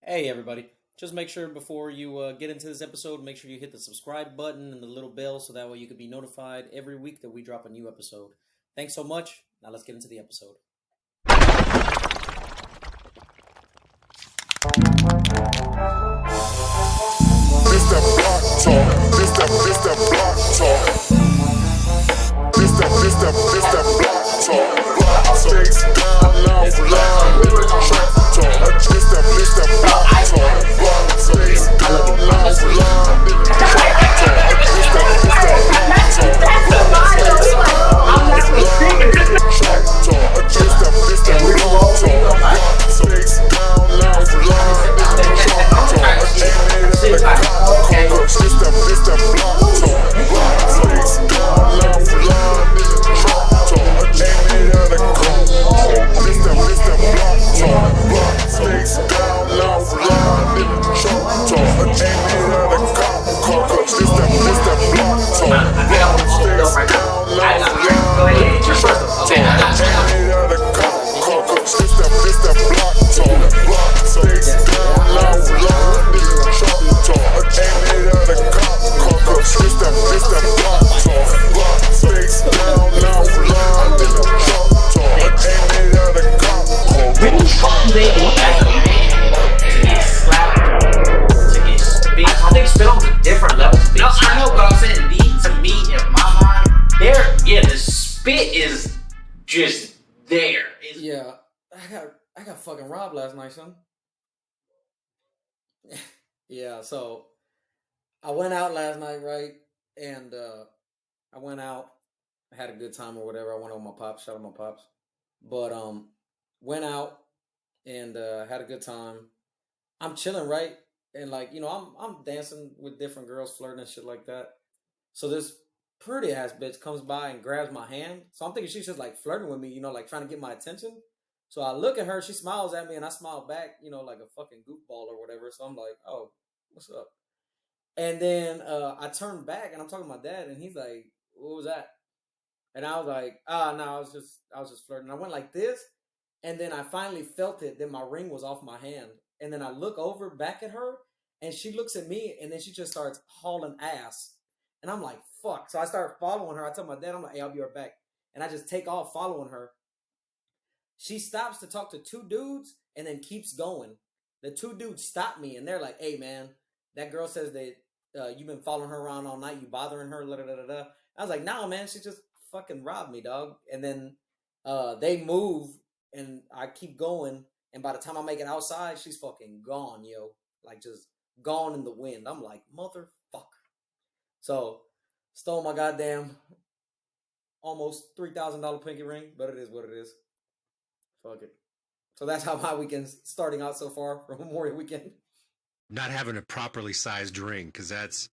Hey, everybody. Just make sure before you get into this episode, make sure you hit the subscribe button and the little bell so that way you can be notified every week that we drop a new episode. Thanks so much. Now let's get into the episode. This that block talk. This that block talk. This that block talk. Block stakes down now for love. Trap talk. This that block talk. Block stakes down now for love. Trap talk. This that block talk. Block stakes down now for love. Trap talk. This that block talk. Block stakes down now for love. Trap talk. This that block talk. Block stakes down now for love. Trap talk. Ain't it out of cold. This that block talk. Block stakes down now for love. Trap talk. Ain't it out of cold. This that block talk. Block stakes down now for love. Trap talk. Ain't it out of cold. This that block talk. Block stakes down now for love. Trap talk. Ain't it out of cold. This that block talk. Block stakes down now for love. Trap talk. Ain't it out of cold. Really fucking they as a man to get slapped, to get spit. I think spit on a different level. No, I know, but I'm saying to me, in my mind, the spit is just there. Yeah, I got fucking robbed last night, son. Yeah, so I went out last night, right? And I went out, I had a good time or whatever. I went on my pops, shout out my pops. But went out and had a good time. I'm chilling, right? And like, I'm dancing with different girls, flirting and shit like that. So this pretty ass bitch comes by and grabs my hand. So I'm thinking she's just like flirting with me, like trying to get my attention. So I look at her, she smiles at me, and I smile back, like a fucking goofball or whatever. So I'm like, oh, what's up? And then I turned back and I'm talking to my dad, and he's like, what was that? And I was like, no, I was just flirting. I went like this, and then I finally felt it. Then my ring was off my hand, and then I look over back at her, and she looks at me, and then she just starts hauling ass, and I'm like, fuck. So I start following her. I tell my dad, I'm like, hey, I'll be right back, and I just take off following her. She stops to talk to two dudes, and then keeps going. The two dudes stop me, and they're like, hey man, that girl says that you've been following her around all night, you bothering her, da da da da. I was like, no man, she just fucking robbed me, dog. And then they move, and I keep going, and by the time I make it outside, she's fucking gone, yo, like just gone in the wind. I'm like, motherfucker. So stole my goddamn almost $3,000 pinky ring, but it is what it is. Fuck it. So that's how my weekend's starting out so far for Memorial Weekend. Not having a properly sized ring, because that's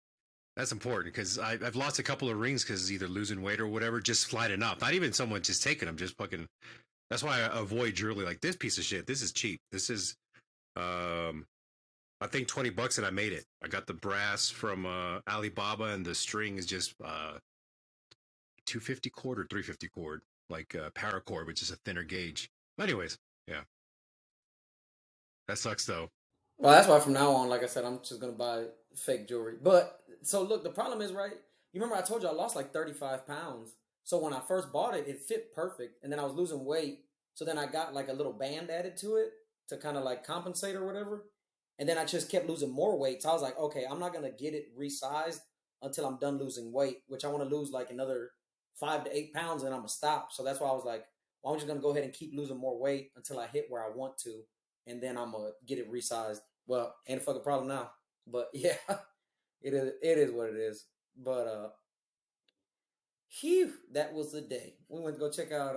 important, because I've lost a couple of rings because either losing weight or whatever, just flying off. Not even someone just taking them, just fucking. That's why I avoid jewelry like this piece of shit. This is cheap. This is, I think $20 and I made it. I got the brass from Alibaba, and the string is just 250 cord or 350 cord, like paracord, which is a thinner gauge. Anyways, yeah, that sucks though. Well, that's why from now on, like I said, I'm just gonna buy fake jewelry. But so look, the problem is, right? You remember I told you I lost like 35 pounds. So when I first bought it, it fit perfect, and then I was losing weight. So then I got like a little band added to it to kind of like compensate or whatever. And then I just kept losing more weight. So I was like, okay, I'm not gonna get it resized until I'm done losing weight, which I want to lose like another 5 to 8 pounds, and I'm gonna stop. So that's why I was like, well, I'm just gonna go ahead and keep losing more weight until I hit where I want to, and then I'm gonna get it resized. Well, ain't a fucking problem now. But yeah, it is what it is. But phew, that was the day. We went to go check out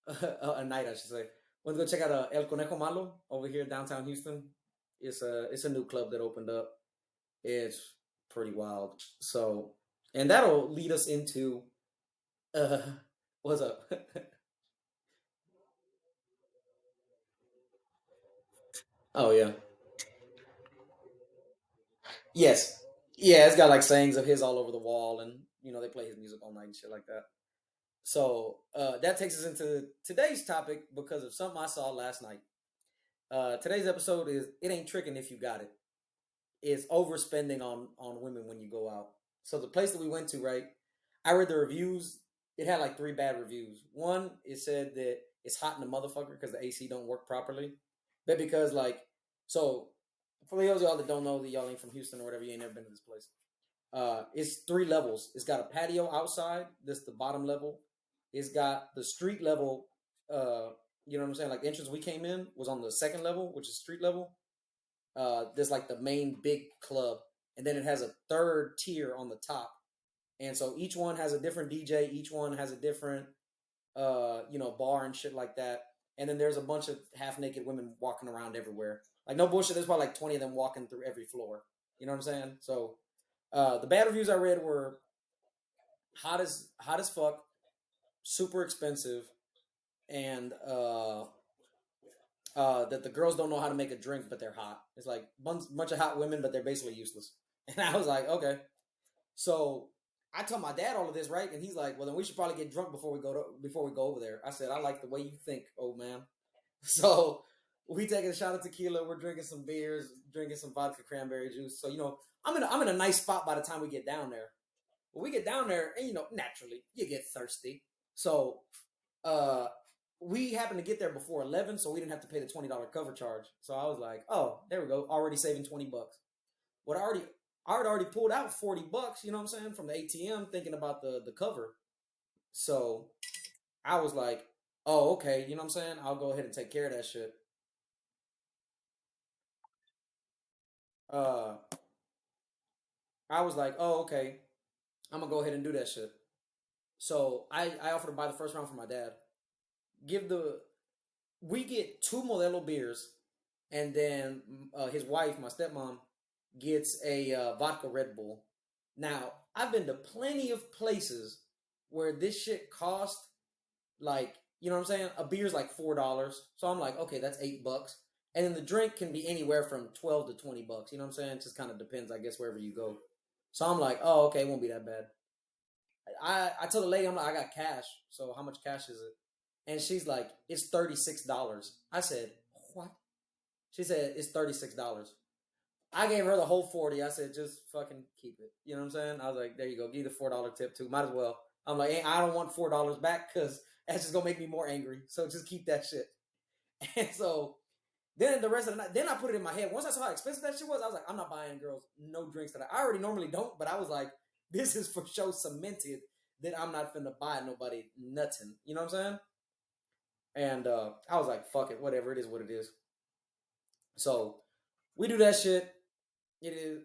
a night, I should say. Went to go check out El Conejo Malo over here downtown Houston. It's a new club that opened up. It's pretty wild. So, and that'll lead us into uh what's up? Oh yeah. Yes. Yeah, it's got like sayings of his all over the wall, and they play his music all night and shit like that. So that takes us into today's topic because of something I saw last night. Today's episode is it ain't tricking if you got it. It's overspending on women when you go out. So the place that we went to, right? I read the reviews. It had like 3 bad reviews. One, it said that it's hot in the motherfucker because the AC don't work properly. But because like, so for those of y'all that don't know that y'all ain't from Houston or whatever, you ain't never been to this place. It's 3 levels. It's got a patio outside. That's the bottom level. It's got the street level. You know what I'm saying? Like the entrance we came in was on the second level, which is street level. There's like the main big club, and then it has a third tier on the top. And so each one has a different DJ. Each one has a different, bar and shit like that. And then there's a bunch of half naked women walking around everywhere. Like no bullshit. There's probably like 20 of them walking through every floor. You know what I'm saying? So the bad reviews I read were hot as fuck, super expensive, and that the girls don't know how to make a drink, but they're hot. It's like bunch of hot women, but they're basically useless. And I was like, okay. So I told my dad all of this, right? And he's like, well, then we should probably get drunk before we go over there. I said, I like the way you think, old man. So we taking a shot of tequila. We're drinking some beers, drinking some vodka cranberry juice. So I'm in a nice spot by the time we get down there. When we get down there, and naturally you get thirsty. So we happened to get there before 11, so we didn't have to pay the $20 cover charge. So I was like, oh, there we go, already saving $20. What I had already pulled out $40, you know what I'm saying, from the ATM, thinking about the cover. So I was like, oh, okay, you know what I'm saying? I'll go ahead and take care of that shit. I was like, oh, okay, I'm gonna go ahead and do that shit. So I offered to buy the first round for my dad. We get 2 Modelo beers, and then his wife, my stepmom, gets a vodka Red Bull. Now, I've been to plenty of places where this shit cost, like, you know what I'm saying? A beer's like $4. So I'm like, okay, that's $8. And then the drink can be anywhere from 12 to $20. You know what I'm saying? It just kind of depends, I guess, wherever you go. So I'm like, oh, okay, it won't be that bad. I told the lady, I'm like, I got cash. So how much cash is it? And she's like, it's $36. I said, what? She said, it's $36. I gave her the whole 40. I said, just fucking keep it. You know what I'm saying? I was like, there you go. Give the $4 tip too. Might as well. I'm like, hey, I don't want $4 back because that's just gonna make me more angry. So just keep that shit. And so then the rest of the night, then I put it in my head. Once I saw how expensive that shit was, I was like, I'm not buying girls no drinks that I already normally don't, but I was like, this is for sure cemented that I'm not finna buy nobody nothing. You know what I'm saying? And I was like, fuck it, whatever, it is what it is. So we do that shit. It is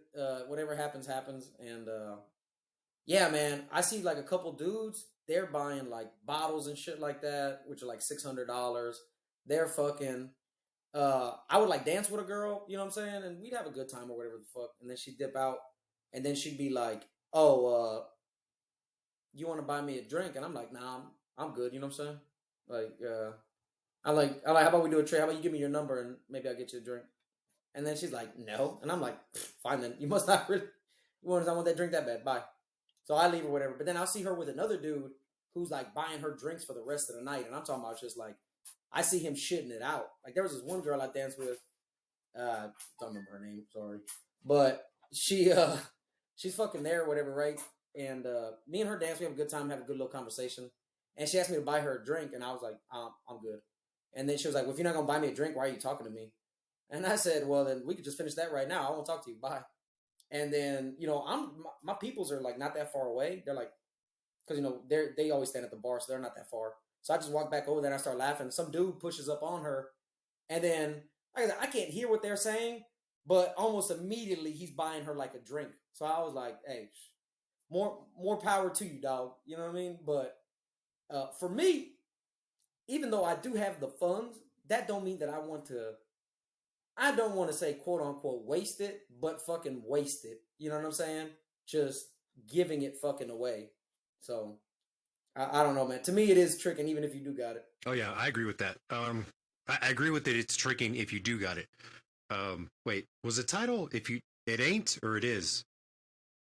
whatever happens, happens. And yeah, man, I see like a couple dudes, they're buying like bottles and shit like that, which are like $600. They're fucking I would like dance with a girl, you know what I'm saying? And we'd have a good time or whatever the fuck. And then she'd dip out and then she'd be like, oh, you want to buy me a drink? And I'm like, nah, I'm good, you know what I'm saying? Like, I like, how about we do a trade? How about you give me your number and maybe I'll get you a drink? And then she's like, no. And I'm like, fine then. You must not really, I want that drink that bad. Bye. So I leave or whatever. But then I'll see her with another dude who's like buying her drinks for the rest of the night. And I'm talking about just like, I see him shitting it out. Like there was this one girl I danced with. Don't remember her name. Sorry. But she's fucking there or whatever, right? And me and her dance. We have a good time, have a good little conversation. And she asked me to buy her a drink. And I was like, I'm good. And then she was like, well, if you're not going to buy me a drink, why are you talking to me? And I said, well, then we could just finish that right now. I won't talk to you. Bye. And then, my peoples are like not that far away. They're like, because, they always stand at the bar, so they're not that far. So I just walk back over there and I start laughing. Some dude pushes up on her. And then, like I said, I can't hear what they're saying, but almost immediately he's buying her like a drink. So I was like, hey, more power to you, dog. You know what I mean? But for me, even though I do have the funds, that don't mean that I don't want to say quote unquote waste it, but fucking waste it. You know what I'm saying? Just giving it fucking away. So I don't know, man. To me, it is tricking, even if you do got it. Oh yeah, I agree with that. I agree with that. It's tricking if you do got it. Wait, was the title if you it ain't or it is?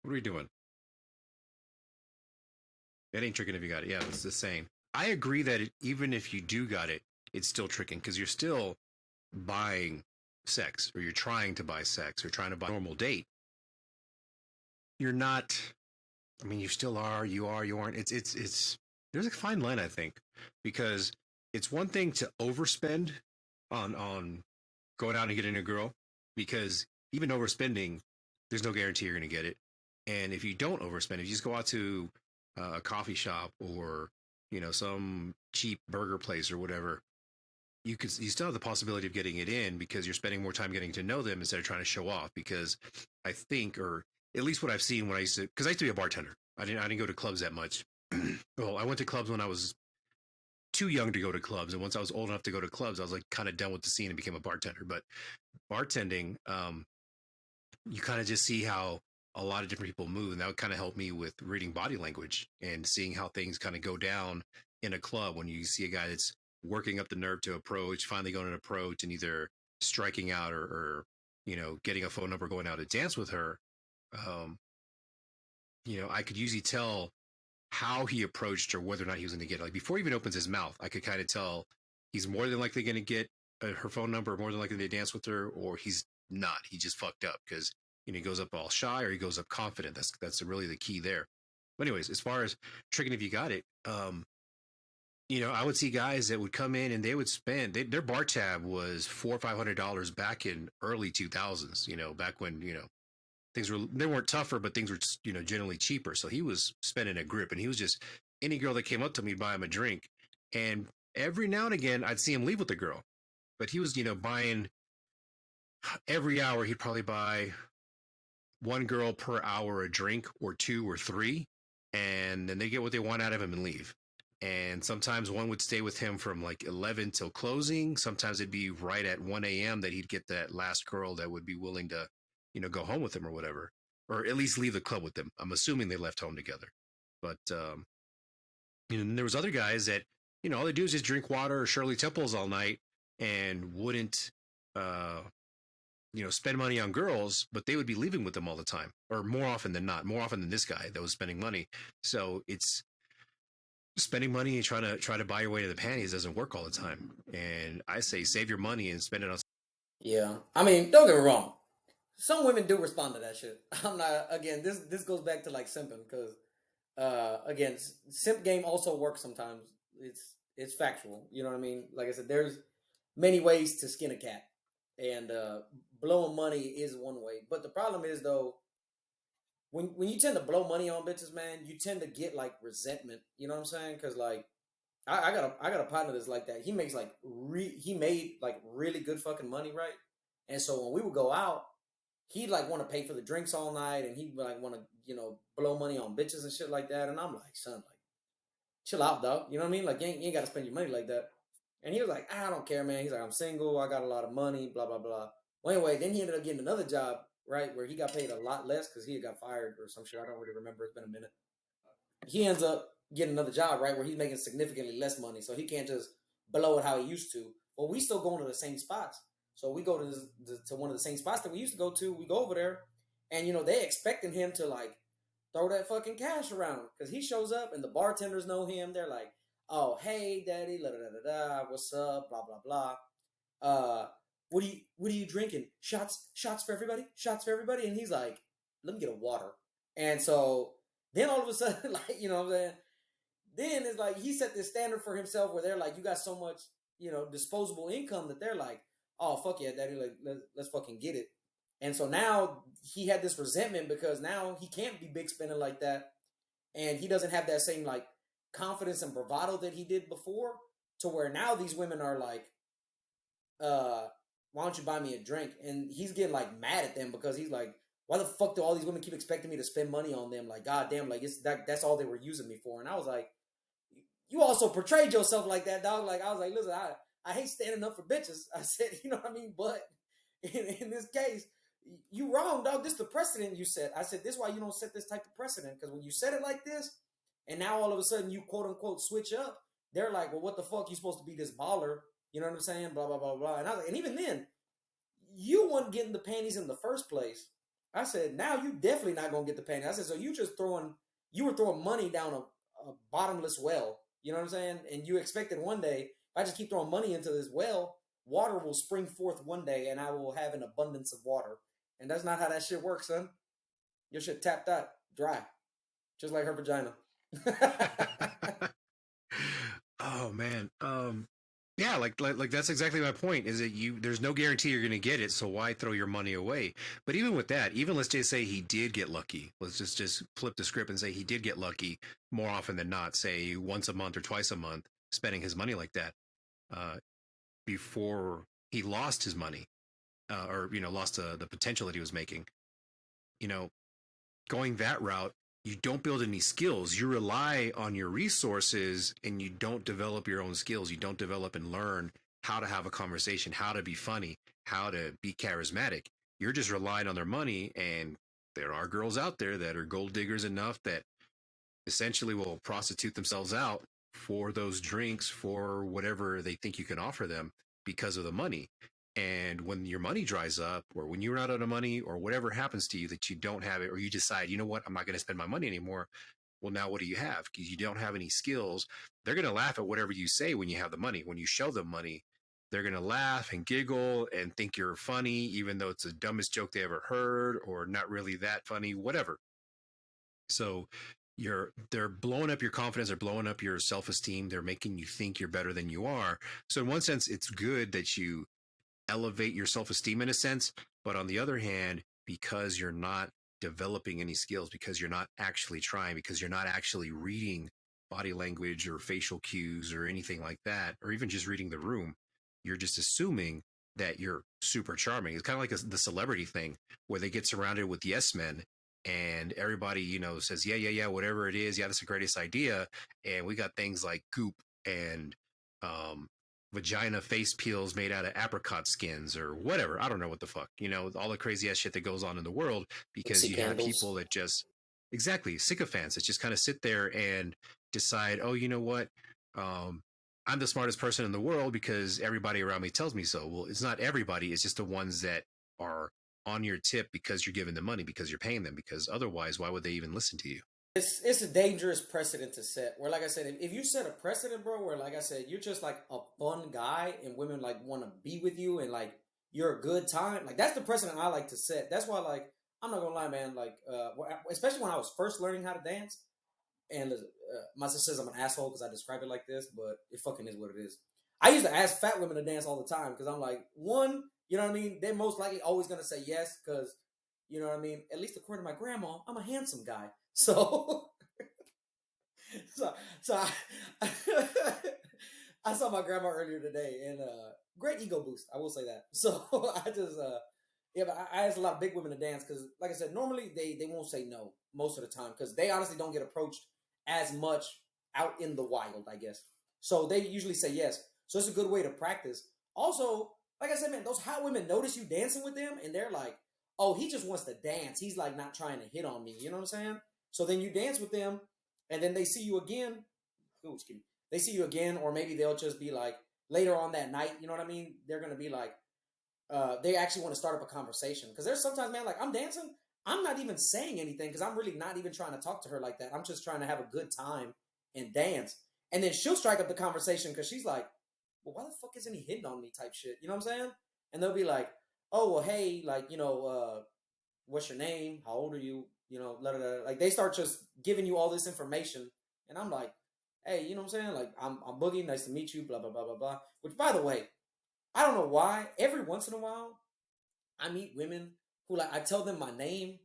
What are we doing? It ain't tricking if you got it. Yeah, it's the same. I agree that even if you do got it, it's still tricking because you're still buying sex, or you're trying to buy sex, or trying to buy a normal date, you're not. I mean, you still are. You are. You aren't. It's. There's a fine line, I think, because it's one thing to overspend on going out and getting a girl, because even overspending, there's no guarantee you're going to get it. And if you don't overspend, if you just go out to a coffee shop or some cheap burger place or whatever, you still have the possibility of getting it in because you're spending more time getting to know them instead of trying to show off. Because I think, or at least what I've seen when because I used to be a bartender. I didn't go to clubs that much. Well, I went to clubs when I was too young to go to clubs, and once I was old enough to go to clubs, I was like kind of done with the scene and became a bartender. But bartending, you kind of just see how a lot of different people move, and that would kind of help me with reading body language and seeing how things kind of go down in a club when you see a guy that's working up the nerve to approach, finally going to approach, and either striking out or getting a phone number, going out to dance with her. I could usually tell how he approached her, whether or not he was going to get it. Like before he even opens his mouth, I could kind of tell he's more than likely going to get her phone number, more than likely to dance with her, or he's not. He just fucked up because he goes up all shy or he goes up confident. That's really the key there. But anyways, as far as tricking if you got it, I would see guys that would come in and they would spend their bar tab was $400 or $500 back in early 2000s. Back when they weren't tougher, but things were generally cheaper. So he was spending a grip, and he was just any girl that came up to me, buy him a drink, and every now and again I'd see him leave with the girl, but he was buying every hour. He'd probably buy one girl per hour a drink, or two or three, and then they get what they want out of him and leave. And sometimes one would stay with him from like 11 till closing. Sometimes it'd be right at 1 a.m. that he'd get that last girl that would be willing to go home with him or whatever, or at least leave the club with them. I'm assuming they left home together. But there was other guys that all they do is just drink water or Shirley Temples all night and wouldn't spend money on girls, but they would be leaving with them all the time, or more often than not, more often than this guy that was spending money. So it's spending money and try to buy your way to the panties doesn't work all the time. And I say save your money and spend it on. Yeah, I mean, don't get me wrong. Some women do respond to that shit. I'm not, again, this goes back to like simping, because again, simp game also works sometimes. It's factual. You know what I mean? Like I said, there's many ways to skin a cat, and blowing money is one way. But the problem is though, when you tend to blow money on bitches, man, you tend to get like resentment. You know what I'm saying? Because like I got a partner that's like that. He makes like he made like really good fucking money, right? And so when we would go out, he'd like want to pay for the drinks all night, and he'd like want to blow money on bitches and shit like that. And I'm like, son, like, chill out, dog. You know what I mean? Like, you ain't got to spend your money like that. And he was like, I don't care, man. He's like, I'm single, I got a lot of money, blah blah blah. Well, anyway, then he ended up getting another job, right, where he got paid a lot less because he had got fired or some shit. I don't really remember. It's been a minute. He ends up getting another job, right, where he's making significantly less money, so he can't just blow it how he used to. But we still going to the same spots. So we go to one of the same spots that we used to go to. We go over there, and they expecting him to like throw that fucking cash around, because he shows up and the bartenders know him. They're like, "Oh, hey, daddy, la da da da, what's up? Blah blah blah. What are you drinking? Shots for everybody, shots for everybody." And he's like, "Let me get a water." And so then all of a sudden, like, what I'm saying, then it's like he set this standard for himself where they're like, you got so much disposable income that they're like, oh, fuck yeah, daddy, like, let's fucking get it. And so now he had this resentment because now he can't be big spending like that. And he doesn't have that same like confidence and bravado that he did before, to where now these women are like, why don't you buy me a drink? And he's getting like mad at them because he's like, why the fuck do all these women keep expecting me to spend money on them? Like, goddamn, like that's all they were using me for. And I was like, you also portrayed yourself like that, dog. Like, I was like, listen, I hate standing up for bitches. I said, you know what I mean? But in this case, you wrong, dog. This is the precedent you set. I said, this is why you don't set this type of precedent. Because when you set it like this, and now all of a sudden you quote unquote switch up, they're like, well, what the fuck? You supposed to be this baller. You know what I'm saying? Blah, blah, blah, blah. And I was like, and even then, you weren't getting the panties in the first place. I said, now you definitely not going to get the panties. I said, so you were throwing money down a bottomless well. You know what I'm saying? And you expected one day, if I just keep throwing money into this well, water will spring forth one day and I will have an abundance of water. And that's not how that shit works, son. Your shit tapped out, dry, just like her vagina. Oh man. Yeah, like that's exactly my point. Is that there's no guarantee you're going to get it, so why throw your money away? But even with that, even let's just say he did get lucky. Let's just flip the script and say he did get lucky more often than not. Say once a month or twice a month, spending his money like that uh, before he lost his money, or lost the potential that he was making. You know, going that route, you don't build any skills. You rely on your resources and you don't develop your own skills. You don't develop and learn how to have a conversation, how to be funny, how to be charismatic. You're just relying on their money. And there are girls out there that are gold diggers enough that essentially will prostitute themselves out for those drinks, for whatever they think you can offer them because of the money. And when your money dries up, or when you run out of money, or whatever happens to you that you don't have it, or you decide, you know what, I'm not going to spend my money anymore. Well, now what do you have? Because you don't have any skills. They're going to laugh at whatever you say when you have the money. When you show them money, they're going to laugh and giggle and think you're funny, even though it's the dumbest joke they ever heard, or not really that funny, whatever. So they're blowing up your confidence, they're blowing up your self-esteem, they're making you think you're better than you are. So in one sense, it's good that you elevate your self-esteem in a sense, but on the other hand, because you're not developing any skills, because you're not actually trying, because you're not actually reading body language or facial cues or anything like that, or even just reading the room, you're just assuming that you're super charming. It's kind of like the celebrity thing where they get surrounded with yes men and everybody, says, yeah, whatever it is. Yeah, that's the greatest idea. And we got things like Goop and vagina face peels made out of apricot skins or whatever. I don't know what the fuck, all the crazy ass shit that goes on in the world, because you have people that just exactly sycophants that just kind of sit there and decide, oh, you know what? I'm the smartest person in the world because everybody around me tells me so. Well, it's not everybody. It's just the ones that are on your tip because you're giving them money, because you're paying them, because otherwise, why would they even listen to you? It's a dangerous precedent to set. Where, like I said, if you set a precedent, bro, where, like I said, you're just like a fun guy and women like want to be with you and like you're a good time. Like that's the precedent I like to set. That's why, like, I'm not gonna lie, man. Like, especially when I was first learning how to dance, and my sister says I'm an asshole because I describe it like this, but it fucking is what it is. I used to ask fat women to dance all the time because I'm like, one, you know what I mean? They're most likely always gonna say yes because, you know what I mean? At least according to my grandma, I'm a handsome guy. So, so I saw my grandma earlier today, and great ego boost. I will say that. So I just yeah, but I asked a lot of big women to dance because, like I said, normally they won't say no most of the time because they honestly don't get approached as much out in the wild, I guess. So they usually say yes. So it's a good way to practice. Also, like I said, man, those hot women notice you dancing with them, and they're like, "Oh, he just wants to dance. He's like not trying to hit on me." You know what I'm saying? So then you dance with them, and then they see you again. Ooh, excuse me. They see you again, or maybe they'll just be like later on that night. You know what I mean? They're gonna be like, they actually want to start up a conversation because there's sometimes, man, like I'm dancing, I'm not even saying anything because I'm really not even trying to talk to her like that. I'm just trying to have a good time and dance, and then she'll strike up the conversation because she's like, "Well, why the fuck isn't he hitting on me?" type shit. You know what I'm saying? And they'll be like, "Oh, well, hey, like what's your name? How old are you? You know, blah, blah, blah." Like they start just giving you all this information, and I'm like, "Hey, you know what I'm saying? Like I'm Boogie. Nice to meet you. Blah blah blah blah blah." Which, by the way, I don't know why. Every once in a while, I meet women who like I tell them my name,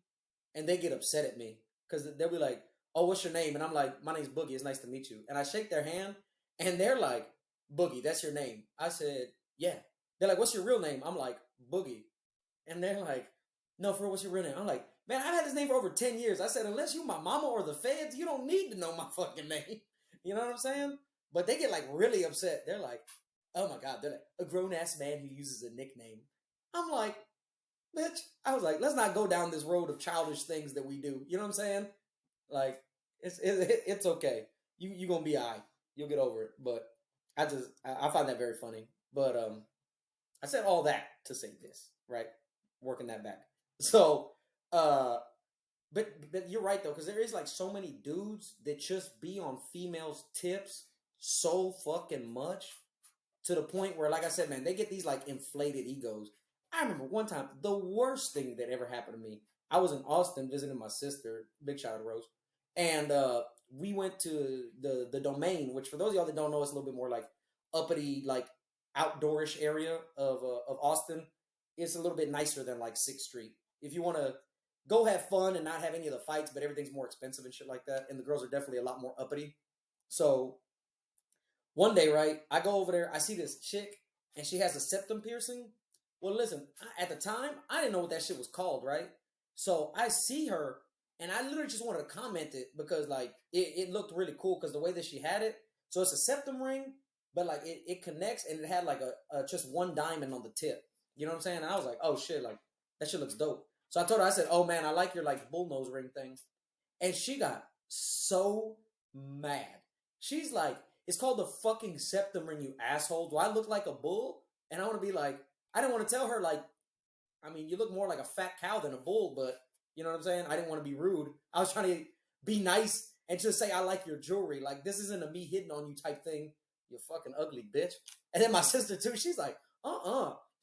and they get upset at me because they'll be like, "Oh, what's your name?" And I'm like, "My name's Boogie. It's nice to meet you." And I shake their hand, and they're like, "Boogie, that's your name?" I said, "Yeah." They're like, "What's your real name?" I'm like, "Boogie," and they're like, "No, for real, what's your real name?" I'm like, "Man, I've had this name for over 10 years." I said, "Unless you my mama or the feds, you don't need to know my fucking name." You know what I'm saying? But they get like really upset. They're like, "Oh my god," they're like, "A grown ass man who uses a nickname." I'm like, bitch. I was like, let's not go down this road of childish things that we do. You know what I'm saying? Like, it's okay. You gonna be alright. You'll get over it. But I find that very funny. But I said all that to say this, right? Working that back. So uh but you're right though, because there is like so many dudes that just be on females' tips so fucking much to the point where, like I said, man, they get these like inflated egos. I remember one time, the worst thing that ever happened to me. I was in Austin visiting my sister, big shout out to Rose, and we went to the Domain, which for those of y'all that don't know, it's a little bit more like uppity, like outdoorish area of Austin. It's a little bit nicer than like 6th Street. If you want to go have fun and not have any of the fights, but everything's more expensive and shit like that, and the girls are definitely a lot more uppity. So one day, right, I go over there, I see this chick, and she has a septum piercing. Well, listen, at the time, I didn't know what that shit was called, right? So I see her, and I literally just wanted to comment it because, like, it looked really cool because the way that she had it. So it's a septum ring, but, like, it connects, and it had, like, a just one diamond on the tip. You know what I'm saying? And I was like, oh, shit, like, that shit looks dope. So I told her, I said, oh, man, I like your, like, bullnose ring thing. And she got so mad. She's like, it's called the fucking septum ring, you asshole. Do I look like a bull? And I want to be like, I didn't want to tell her, like, I mean, you look more like a fat cow than a bull, but you know what I'm saying? I didn't want to be rude. I was trying to be nice and just say, I like your jewelry. Like, this isn't a me hitting on you type thing. You fucking ugly bitch. And then my sister, too, she's like,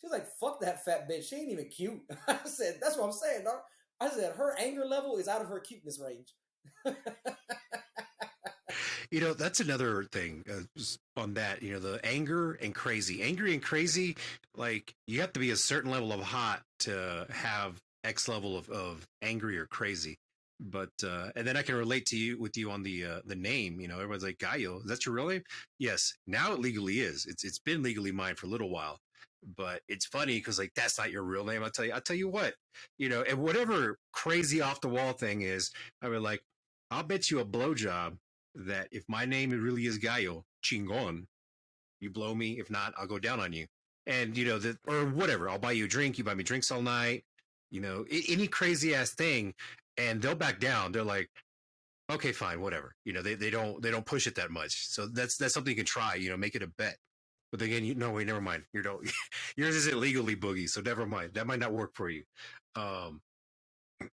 She's like, fuck that fat bitch. She ain't even cute. I said, that's what I'm saying, dog. I said, her anger level is out of her cuteness range. You know, that's another thing on that, you know, the anger and crazy. Angry and crazy, like, you have to be a certain level of hot to have X level of angry or crazy. But, and then I can relate to you with you on the name, you know, everyone's like, Gallo, is that your real name? Yes. Now it legally is. It's been legally mine for a little while. But it's funny because, like, that's not your real name. I'll tell you what, you know, and whatever crazy off the wall thing is, I mean, like, I'll bet you a blowjob that if my name really is Gallo, chingon, you blow me. If not, I'll go down on you. And, you know, or whatever, I'll buy you a drink. You buy me drinks all night, you know, any crazy ass thing. And they'll back down. They're like, okay, fine, whatever. You know, they don't push it that much. So that's something you can try, you know, make it a bet. But again, no, wait, never mind. You don't, yours isn't legally boogie. So never mind. That might not work for you.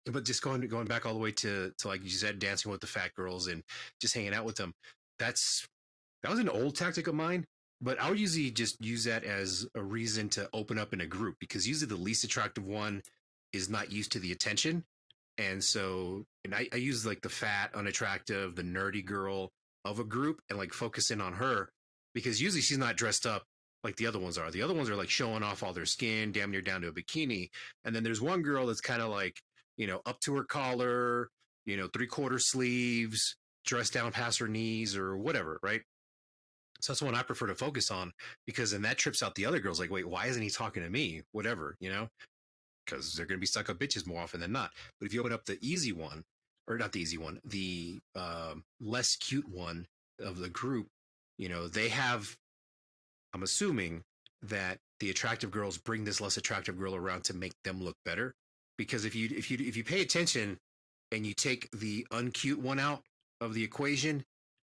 But just going back all the way to like you said, dancing with the fat girls and just hanging out with them. That was an old tactic of mine, but I would usually just use that as a reason to open up in a group because usually the least attractive one is not used to the attention. And so, and I use like the fat, unattractive, the nerdy girl of a group and like focus in on her because usually she's not dressed up like the other ones are. The other ones are like showing off all their skin, damn near down to a bikini. And then there's one girl that's kind of like, you know, up to her collar, you know, 3/4 sleeves, dressed down past her knees or whatever, right? So that's the one I prefer to focus on because then that trips out the other girls. Like, wait, why isn't he talking to me? Whatever, you know, because they're going to be stuck up bitches more often than not. But if you open up the easy one, or not the easy one, the less cute one of the group, you know, they have, I'm assuming that the attractive girls bring this less attractive girl around to make them look better. Because if you pay attention and you take the uncute one out of the equation,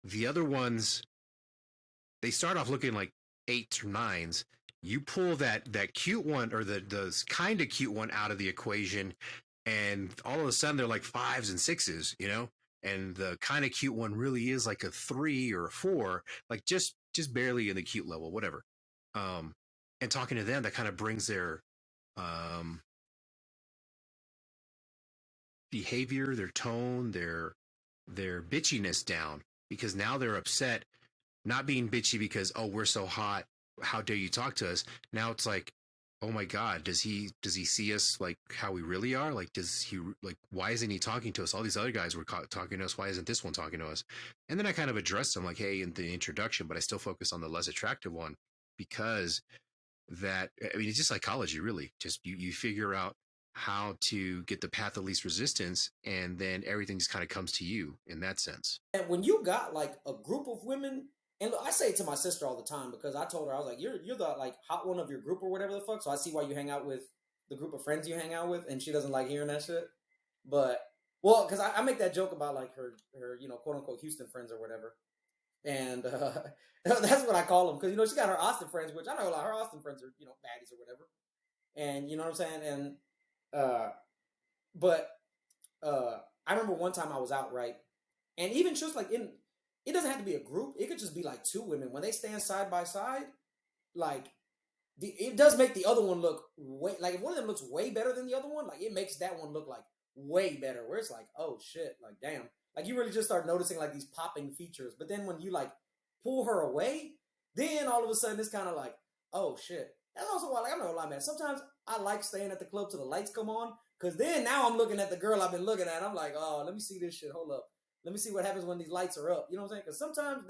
the other ones, they start off looking like 8s or 9s. You pull that cute one or the kind of cute one out of the equation, and all of a sudden they're like 5s and 6s, you know. And the kind of cute one really is like a 3 or a 4, like just barely in the cute level, whatever. And talking to them, that kind of brings their behavior, their tone, their bitchiness down because now they're upset, not being bitchy because, oh, we're so hot, how dare you talk to us? Now it's like, oh my God, does he see us like how we really are? Like, does he, like, why isn't he talking to us? All these other guys were talking to us. Why isn't this one talking to us? And then I kind of addressed them like, hey, in the introduction, but I still focus on the less attractive one because that, I mean, it's just psychology, really. Just you figure out how to get the path of least resistance, and then everything just kind of comes to you in that sense. And when you got like a group of women, and look, I say it to my sister all the time because I told her, I was like, you're the like hot one of your group or whatever the fuck. So I see why you hang out with the group of friends you hang out with, and she doesn't like hearing that shit. But well, because I make that joke about like her you know, quote unquote Houston friends or whatever, and that's what I call them because you know she got her Austin friends, which I know a lot of her Austin friends are, you know, baddies or whatever, and you know what I'm saying. And but I remember one time I was out, right, and even just like it doesn't have to be a group. It could just be like 2 women when they stand side by side. like it does make the other one look way, like if one of them looks way better than the other one, like it makes that one look like way better. Where it's like, oh shit, like damn, like you really just start noticing like these popping features. But then when you like pull her away, then all of a sudden it's kind of like, oh shit. That's also why, like, I'm not gonna lie, man. Sometimes I like staying at the club till the lights come on, because then now I'm looking at the girl I've been looking at. I'm like, oh, let me see this shit. Hold up. Let me see what happens when these lights are up. You know what I'm saying? Because sometimes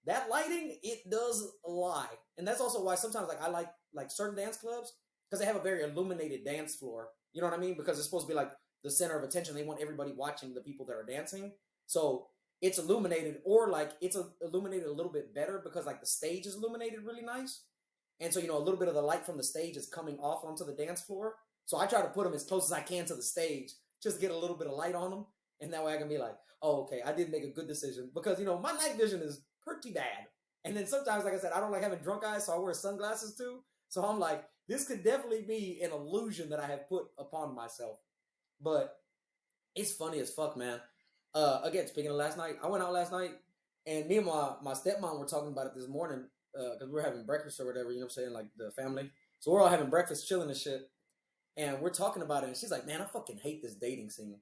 that lighting, it does lie. And that's also why sometimes like I like certain dance clubs, because they have a very illuminated dance floor. You know what I mean? Because it's supposed to be like the center of attention. They want everybody watching the people that are dancing. So it's illuminated, or like it's illuminated a little bit better because like the stage is illuminated really nice. And so, a little bit of the light from the stage is coming off onto the dance floor. So I try to put them as close as I can to the stage, just to get a little bit of light on them. And that way I can be like, oh, okay, I did make a good decision. Because, my night vision is pretty bad. And then sometimes, like I said, I don't like having drunk eyes, so I wear sunglasses too. So I'm like, this could definitely be an illusion that I have put upon myself. But it's funny as fuck, man. Again, speaking of last night, I went out last night, and me and my stepmom were talking about it this morning, because we were having breakfast or whatever, you know what I'm saying, like the family. So we're all having breakfast, chilling and shit. And we're talking about it, and she's like, man, I fucking hate this dating scene.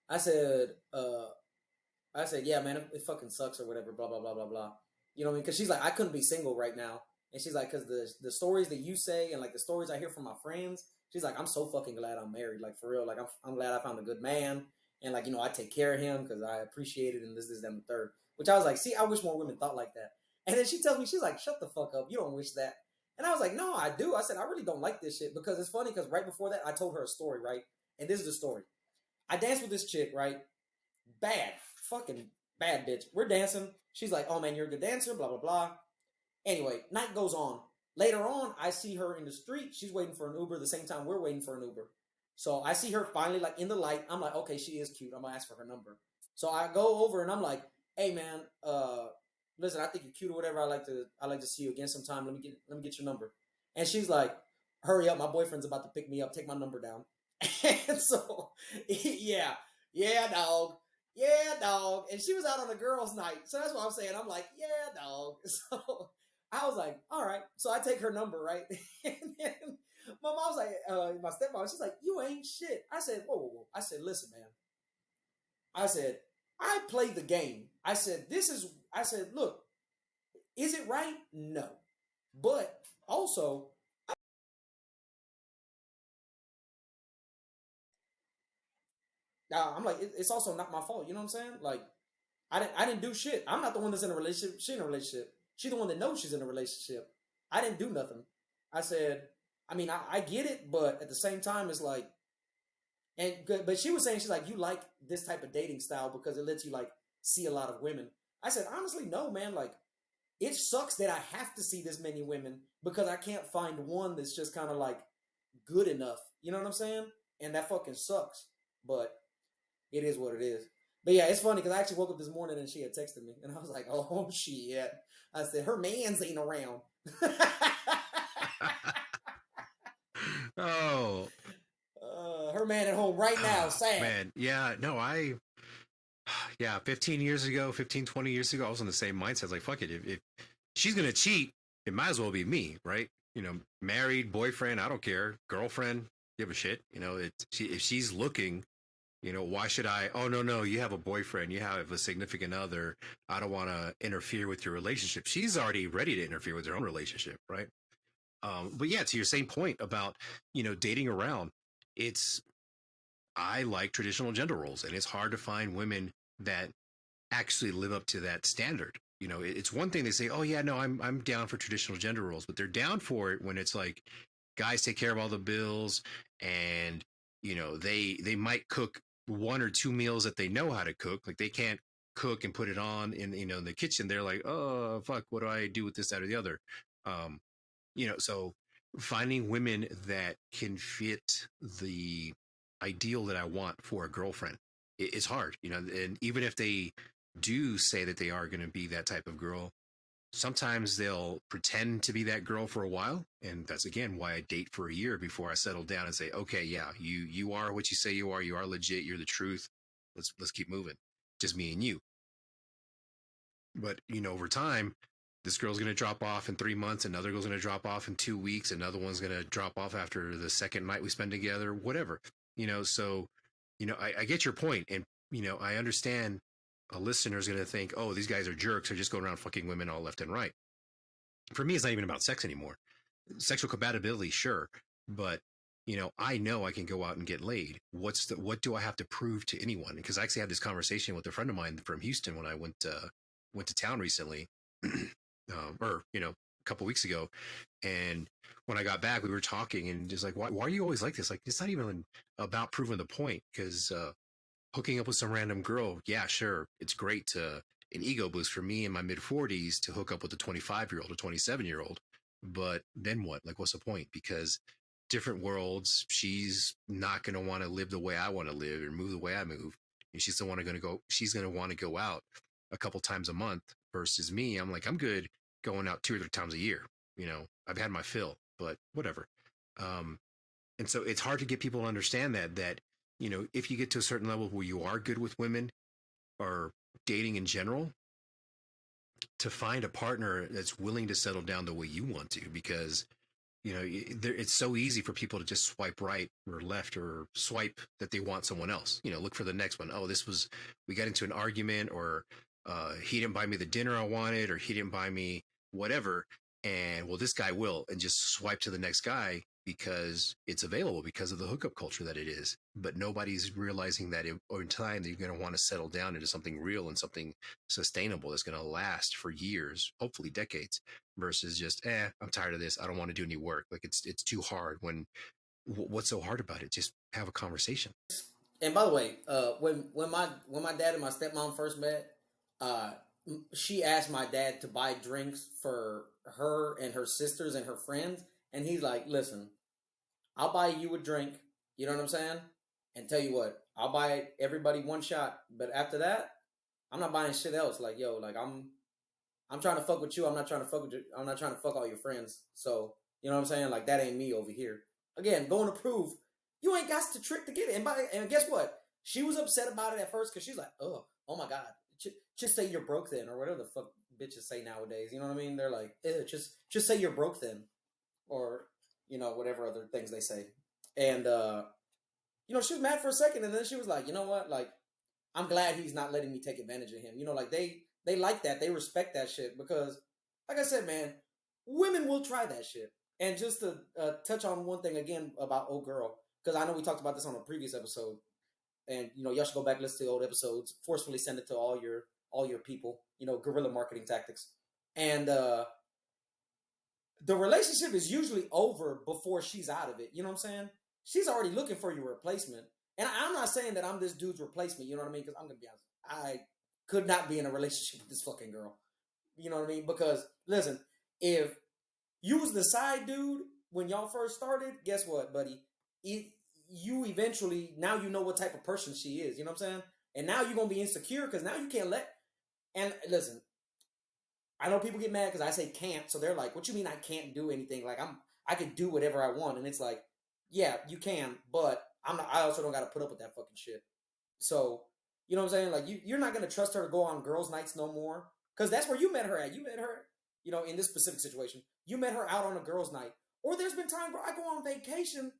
I said, yeah, man, it fucking sucks or whatever, blah, blah, blah, blah, blah. You know what I mean? Because she's like, I couldn't be single right now. And she's like, because the stories that you say and like the stories I hear from my friends, she's like, I'm so fucking glad I'm married. Like, for real. Like, I'm glad I found a good man. And like, I take care of him because I appreciate it and this, that, and the third. Which I was like, see, I wish more women thought like that. And then she tells me, she's like, shut the fuck up. You don't wish that. And I was like, no, I do. I said, I really don't like this shit. Because it's funny, because right before that, I told her a story, right? And this is the story. I danced with this chick, right? Bad. Fucking bad bitch. We're dancing. She's like, oh man, you're a good dancer, blah, blah, blah. Anyway, night goes on. Later on, I see her in the street. She's waiting for an Uber the same time we're waiting for an Uber. So I see her finally like in the light. I'm like, okay, she is cute. I'm gonna ask for her number. So I go over and I'm like, hey man, listen, I think you're cute or whatever. I like to see you again sometime. Let me get your number. And she's like, hurry up, my boyfriend's about to pick me up. Take my number down. And so, yeah, dog. Yeah, dog. And she was out on a girls' night. So that's what I'm saying. I'm like, yeah, dog. So I was like, all right. So I take her number, right? And then my mom's like, my stepmom, she's like, you ain't shit. I said, whoa. I said, listen, man. I said, I played the game. I said, look, is it right? No. But also, I'm like, it's also not my fault. You know what I'm saying? Like, I didn't do shit. I'm not the one that's in a relationship. She's in a relationship. She's the one that knows she's in a relationship. I didn't do nothing. I said, I mean, I get it, but at the same time, it's like, but she was saying, she's like, you like this type of dating style because it lets you like see a lot of women. I said, honestly, no, man. Like, it sucks that I have to see this many women because I can't find one that's just kind of like good enough. You know what I'm saying? And that fucking sucks. But it is what it is. But yeah, it's funny because I actually woke up this morning and she had texted me. And I was like, oh, shit. I said, her mans ain't around. Oh. Her man at home right now, sad. Man, yeah, no, 15 years ago, 20 years ago, I was on the same mindset. Like, fuck it. If she's going to cheat, it might as well be me, right? Married, boyfriend, I don't care. Girlfriend, give a shit. If she's looking, why should I? Oh, no, you have a boyfriend. You have a significant other. I don't want to interfere with your relationship. She's already ready to interfere with her own relationship, right? But yeah, to your same point about, dating around, I like traditional gender roles, and it's hard to find women that actually live up to that standard. It's one thing they say, oh yeah, no, I'm down for traditional gender roles, but they're down for it when it's like guys take care of all the bills, and they might cook 1 or 2 meals that they know how to cook. Like, they can't cook and put it on in in the kitchen. They're like, oh fuck, what do I do with this, that, or the other? So finding women that can fit the ideal that I want for a girlfriend is hard, and even if they do say that they are going to be that type of girl, sometimes they'll pretend to be that girl for a while. And that's, again, why I date for a year before I settle down and say, okay, yeah, you are what you say you are legit, you're the truth. Let's keep moving. Just me and you. But, over time, this girl's going to drop off in 3 months, another girl's going to drop off in 2 weeks, another one's going to drop off after the second night we spend together, whatever, so, I get your point. And, I understand a listener's going to think, oh, these guys are jerks. They're just going around fucking women all left and right. For me, it's not even about sex anymore. Sexual compatibility, sure. But, I know I can go out and get laid. What do I have to prove to anyone? Because I actually had this conversation with a friend of mine from Houston when I went to town recently, or, a couple weeks ago. And when I got back, we were talking and just like, why are you always like this? Like, it's not even about proving the point, because hooking up with some random girl, yeah, sure. It's great to an ego boost for me in my mid 40s to hook up with a 25-year-old, a 27-year-old. But then what? Like, what's the point? Because different worlds, she's not going to want to live the way I want to live or move the way I move. And she's going to want to go out a couple times a month versus me. I'm like, I'm good going out 2 or 3 times a year. I've had my fill, but whatever. And so it's hard to get people to understand that, if you get to a certain level where you are good with women or dating in general, to find a partner that's willing to settle down the way you want to, because, it's so easy for people to just swipe right or left or swipe that they want someone else, look for the next one. Oh, we got into an argument, or he didn't buy me the dinner I wanted, or he didn't buy me whatever. And well, this guy will, and just swipe to the next guy because it's available, because of the hookup culture that it is. But nobody's realizing that in time they're going to want to settle down into something real and something sustainable that's going to last for years, hopefully decades, versus just, I'm tired of this. I don't want to do any work. Like, it's too hard. When what's so hard about it? Just have a conversation. And by the way, when my dad and my stepmom first met, she asked my dad to buy drinks for her and her sisters and her friends, and he's like, "Listen, I'll buy you a drink. You know what I'm saying? And tell you what, I'll buy everybody one shot, but after that, I'm not buying shit else. Like, yo, like I'm trying to fuck with you. I'm not trying to fuck with you. I'm not trying to fuck all your friends. So, you know what I'm saying? Like, that ain't me over here. Again, going to prove you ain't got to trick to get it. And guess what? She was upset about it at first because she's like, oh my God. Just say you're broke then, or whatever the fuck bitches say nowadays. You know what I mean? They're like, just say you're broke then, or whatever other things they say. And she was mad for a second, and then she was like, you know what? Like, I'm glad he's not letting me take advantage of him. Like they like that, they respect that shit, because, like I said, man, women will try that shit. And just to touch on one thing again about old girl, because I know we talked about this on a previous episode. And, y'all should go back and listen to the old episodes. Forcefully send it to all your people, guerrilla marketing tactics. And the relationship is usually over before she's out of it. You know what I'm saying? She's already looking for your replacement. And I'm not saying that I'm this dude's replacement. You know what I mean? Because I'm going to be honest. I could not be in a relationship with this fucking girl. You know what I mean? Because, listen, if you was the side dude when y'all first started, guess what, buddy? You eventually, now you know what type of person she is, you know what I'm saying? And now you're going to be insecure because now you can't and listen, I know people get mad because I say can't, so they're like, what you mean I can't do anything? Like, I can do whatever I want. And it's like, yeah, you can, but I also don't got to put up with that fucking shit. So, you know what I'm saying? Like, you're not going to trust her to go on girls' nights no more, because that's where you met her at. You met her, in this specific situation, you met her out on a girls' night. Or there's been times where I go on vacation,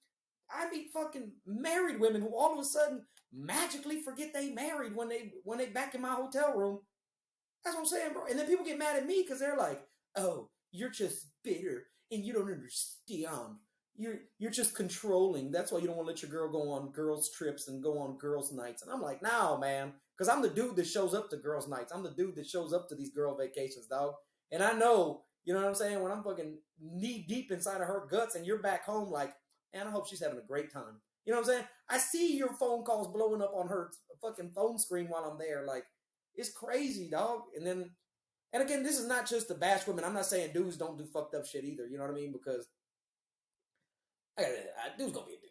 I meet fucking married women who all of a sudden magically forget they married when they back in my hotel room. That's what I'm saying, bro. And then people get mad at me because they're like, "Oh, you're just bitter and you don't understand. You're just controlling. That's why you don't want to let your girl go on girls' trips and go on girls' nights." And I'm like, "No, man, because I'm the dude that shows up to girls' nights. I'm the dude that shows up to these girl vacations, dog. And I know, you know what I'm saying, when I'm fucking knee deep inside of her guts and you're back home like, and I hope she's having a great time. You know what I'm saying? I see your phone calls blowing up on her fucking phone screen while I'm there. Like, it's crazy, dog. And again, this is not just to bash women. I'm not saying dudes don't do fucked up shit either. You know what I mean? Because dude's gonna be a dude.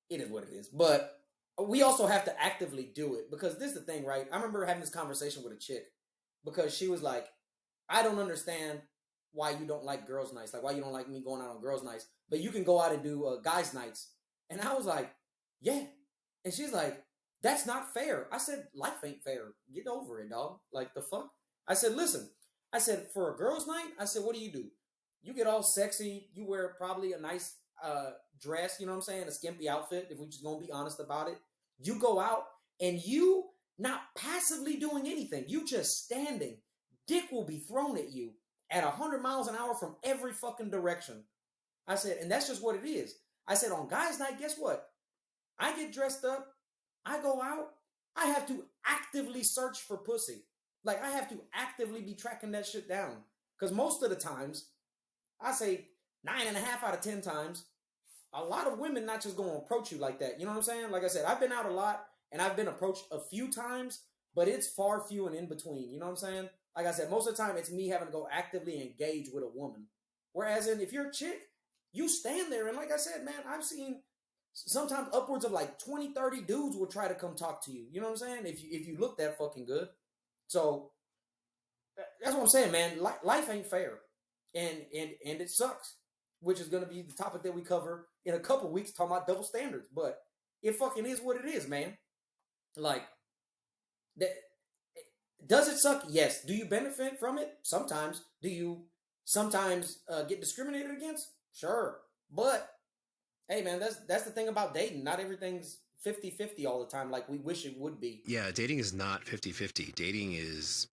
It is what it is. But we also have to actively do it, because this is the thing, right? I remember having this conversation with a chick because she was like, I don't understand why you don't like girls' nights. Like, why you don't like me going out on girls' nights, but you can go out and do guys' nights. And I was like, yeah. And she's like, that's not fair. I said, life ain't fair. Get over it, dog. Like, the fuck? I said, listen, I said, for a girls' night, I said, what do? You get all sexy. You wear probably a nice dress, you know what I'm saying? A skimpy outfit, if we're just going to be honest about it. You go out and you not passively doing anything. You just standing. Dick will be thrown at you at 100 miles an hour from every fucking direction. I said, and that's just what it is. I said, on guys' night, guess what? I get dressed up. I go out. I have to actively search for pussy. Like, I have to actively be tracking that shit down. Because most of the times, I say 9.5 out of 10 times, a lot of women not just going to approach you like that. You know what I'm saying? Like I said, I've been out a lot and I've been approached a few times, but it's far few and in between. You know what I'm saying? Like I said, most of the time it's me having to go actively engage with a woman. Whereas if you're a chick, you stand there and like I said, man, I've seen sometimes upwards of like 20, 30 dudes will try to come talk to you. You know what I'm saying? If you look that fucking good. So that's what I'm saying, man. Life ain't fair. And it sucks, which is going to be the topic that we cover in a couple weeks, talking about double standards. But it fucking is what it is, man. Like, that, does it suck? Yes. Do you benefit from it? Sometimes. Do you sometimes get discriminated against? Sure. But, hey, man, that's the thing about dating. Not everything's 50-50 all the time like we wish it would be. Yeah, dating is not 50-50. Dating is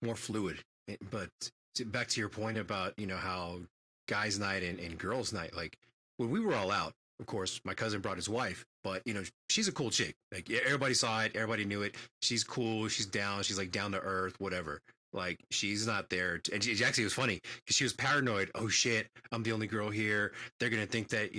more fluid. But back to your point about, how guys' night and girls' night, like when we were all out, of course, my cousin brought his wife, but she's a cool chick. Like everybody saw it, everybody knew it. She's cool, she's down, she's like down to earth, whatever. Like she's not there. And she actually was funny because she was paranoid. Oh shit, I'm the only girl here. They're going to think that,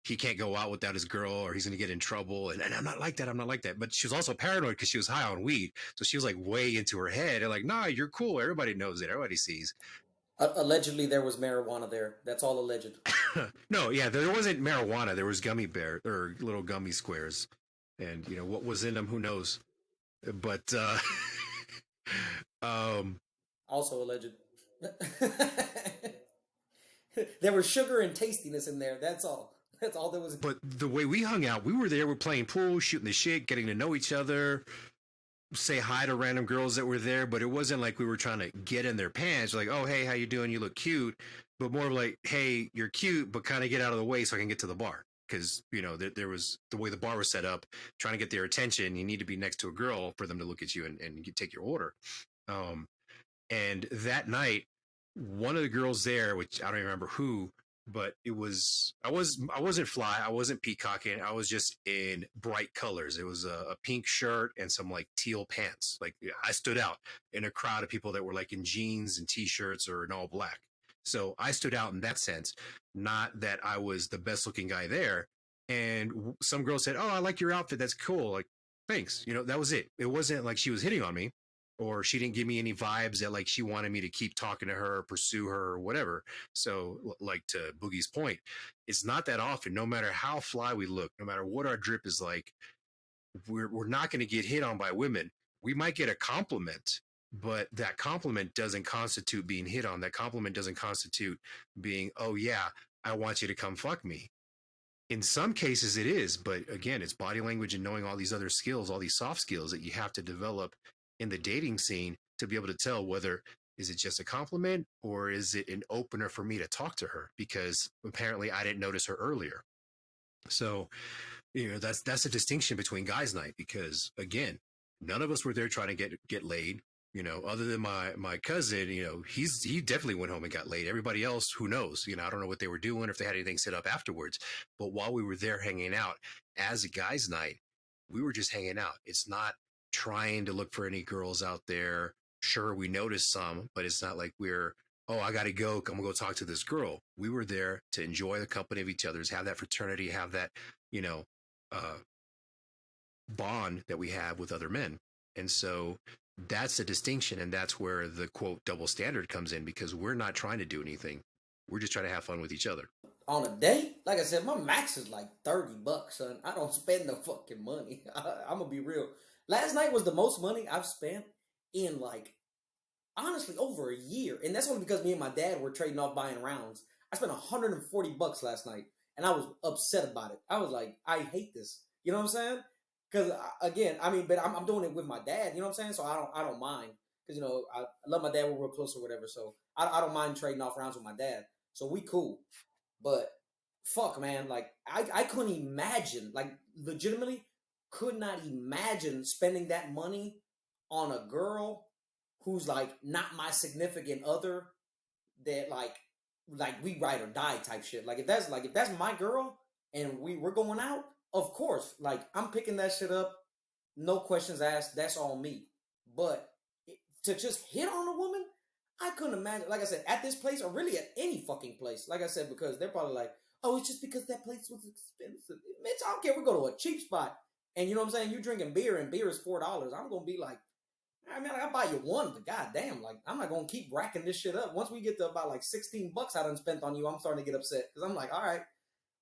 he can't go out without his girl or he's going to get in trouble. And I'm not like that. I'm not like that. But she was also paranoid because she was high on weed. So she was like way into her head and like, nah, you're cool. Everybody knows it. Everybody sees. Allegedly, there was marijuana there. That's all alleged. No, yeah, there wasn't marijuana. There was gummy bear or little gummy squares. And, what was in them, who knows? But, also alleged. There was sugar and tastiness in there. That's all. That's all there was. But the way we hung out, we were there, we're playing pool, shooting the shit, getting to know each other, say hi to random girls that were there, but it wasn't like we were trying to get in their pants, like, oh, hey, how you doing? You look cute. But more like, hey, you're cute, but kind of get out of the way so I can get to the bar. Because, there was the way the bar was set up, trying to get their attention, you need to be next to a girl for them to look at you and take your order. And that night, one of the girls there, which I don't even remember who, but I wasn't fly. I wasn't peacocking. I was just in bright colors. It was a pink shirt and some like teal pants. Like I stood out in a crowd of people that were like in jeans and t-shirts or in all black. So I stood out in that sense, not that I was the best looking guy there. And some girl said, oh, I like your outfit. That's cool. Like, thanks. That was it. It wasn't like she was hitting on me. Or she didn't give me any vibes that like she wanted me to keep talking to her or pursue her or whatever. So like to Boogie's point, it's not that often, no matter how fly we look, no matter what our drip is like, we're not going to get hit on by women. We might get a compliment, but that compliment doesn't constitute being hit on. That compliment doesn't constitute being, oh yeah, I want you to come fuck me. In some cases it is, but again, it's body language and knowing all these other skills, all these soft skills that you have to develop in the dating scene to be able to tell whether is it just a compliment or is it an opener for me to talk to her, because apparently I didn't notice her earlier. So, that's a distinction between guys' night, because again, none of us were there trying to get laid, other than my cousin, he definitely went home and got laid. Everybody else, who knows, I don't know what they were doing, or if they had anything set up afterwards, but while we were there hanging out as a guys' night, we were just hanging out. It's not trying to look for any girls out there. Sure, we noticed some, but it's not like we're, oh, I gotta go, I'm gonna go talk to this girl. We were there to enjoy the company of each other's, have that fraternity, have that, bond that we have with other men. And so that's the distinction, and that's where the quote double standard comes in, because we're not trying to do anything. We're just trying to have fun with each other. On a date, like I said, my max is like $30, son. I don't spend no fucking money. I'm gonna be real. Last night was the most money I've spent in like, honestly, over a year. And that's only because me and my dad were trading off buying rounds. I spent $140 last night and I was upset about it. I was like, I hate this. You know what I'm saying? Because again, but I'm doing it with my dad, you know what I'm saying? So I don't mind. because I love my dad. We're real close or whatever, so I don't mind trading off rounds with my dad. So we cool, but fuck, man, like I couldn't imagine, like legitimately could not imagine spending that money on a girl who's like not my significant other, that like we ride or die type shit. Like if that's my girl and we're going out, of course, like I'm picking that shit up, no questions asked. That's all me. But to just hit on a woman, I couldn't imagine. Like I said, at this place or really at any fucking place. Like I said, because they're probably like, oh, it's just because that place was expensive. Bitch, I don't care. We go to a cheap spot, and you know what I'm saying. You drinking beer, and beer is $4. I'm gonna be like, I mean, I'll buy you one, but goddamn, like I'm not gonna keep racking this shit up. Once we get to about like $16 I done spent on you, I'm starting to get upset because I'm like, all right,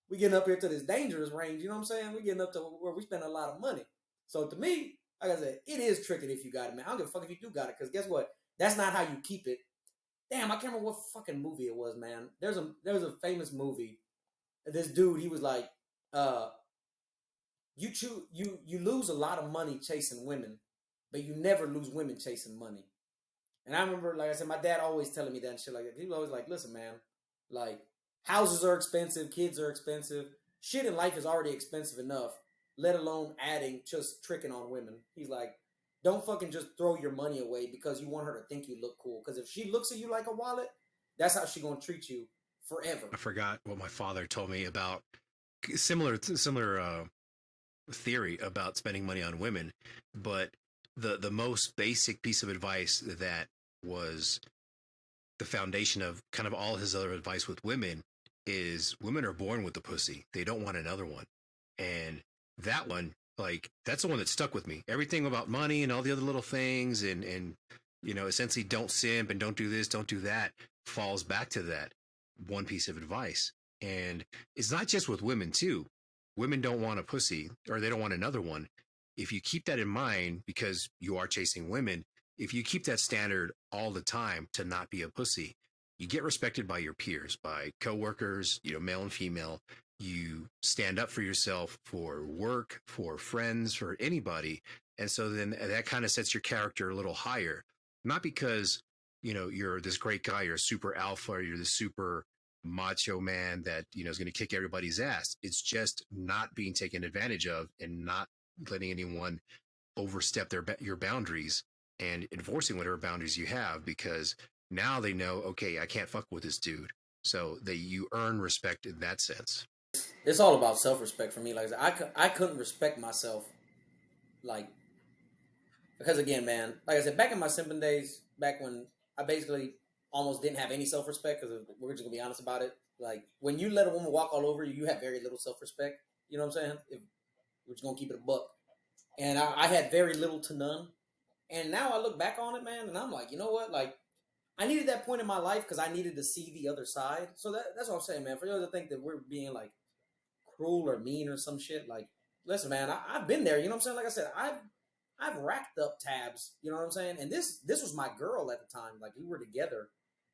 we getting up here to this dangerous range. You know what I'm saying? We getting up to where we spend a lot of money. So to me, like I said, it is tricky if you got it, man. I don't give a fuck if you do got it, because guess what? That's not how you keep it. Damn, I can't remember what fucking movie it was, man. There's a famous movie. This dude, he was like, you lose a lot of money chasing women, but you never lose women chasing money. And I remember, like I said, my dad always telling me that and shit like that. He was always like, listen, man, like houses are expensive, kids are expensive, shit in life is already expensive enough, let alone adding just tricking on women. He's like, don't fucking just throw your money away because you want her to think you look cool. Because if she looks at you like a wallet, that's how she gonna treat you forever. I forgot what my father told me about similar theory about spending money on women, but the most basic piece of advice that was the foundation of kind of all his other advice with women is women are born with the pussy. They don't want another one. And that one, like, that's the one that stuck with me. Everything about money and all the other little things and essentially don't simp and don't do this, don't do that, falls back to that one piece of advice. And it's not just with women too. Women don't want a pussy, or they don't want another one. If you keep that in mind, because you are chasing women, if you keep that standard all the time to not be a pussy, you get respected by your peers, by coworkers, male and female. You stand up for yourself, for work, for friends, for anybody. And so then that kind of sets your character a little higher, not because, you're this great guy, you're a super alpha, or you're the super macho man that, is going to kick everybody's ass. It's just not being taken advantage of and not letting anyone overstep your boundaries and enforcing whatever boundaries you have, because now they know, okay, I can't fuck with this dude. So you earn respect in that sense. It's all about self-respect for me. Like I couldn't respect myself, like, because again, man, like I said, back in my simping days, back when I basically almost didn't have any self-respect, because we're just gonna be honest about it. Like when you let a woman walk all over you, you have very little self-respect. You know what I'm saying? If we're just gonna keep it a buck. And I had very little to none. And now I look back on it, man, and I'm like, you know what? Like, I needed that point in my life because I needed to see the other side. So that's what I'm saying, man. For you to think that we're being like cruel or mean or some shit, like, listen, man, I've been there. You know what I'm saying? Like I said, I've racked up tabs. You know what I'm saying? And this was my girl at the time. Like we were together,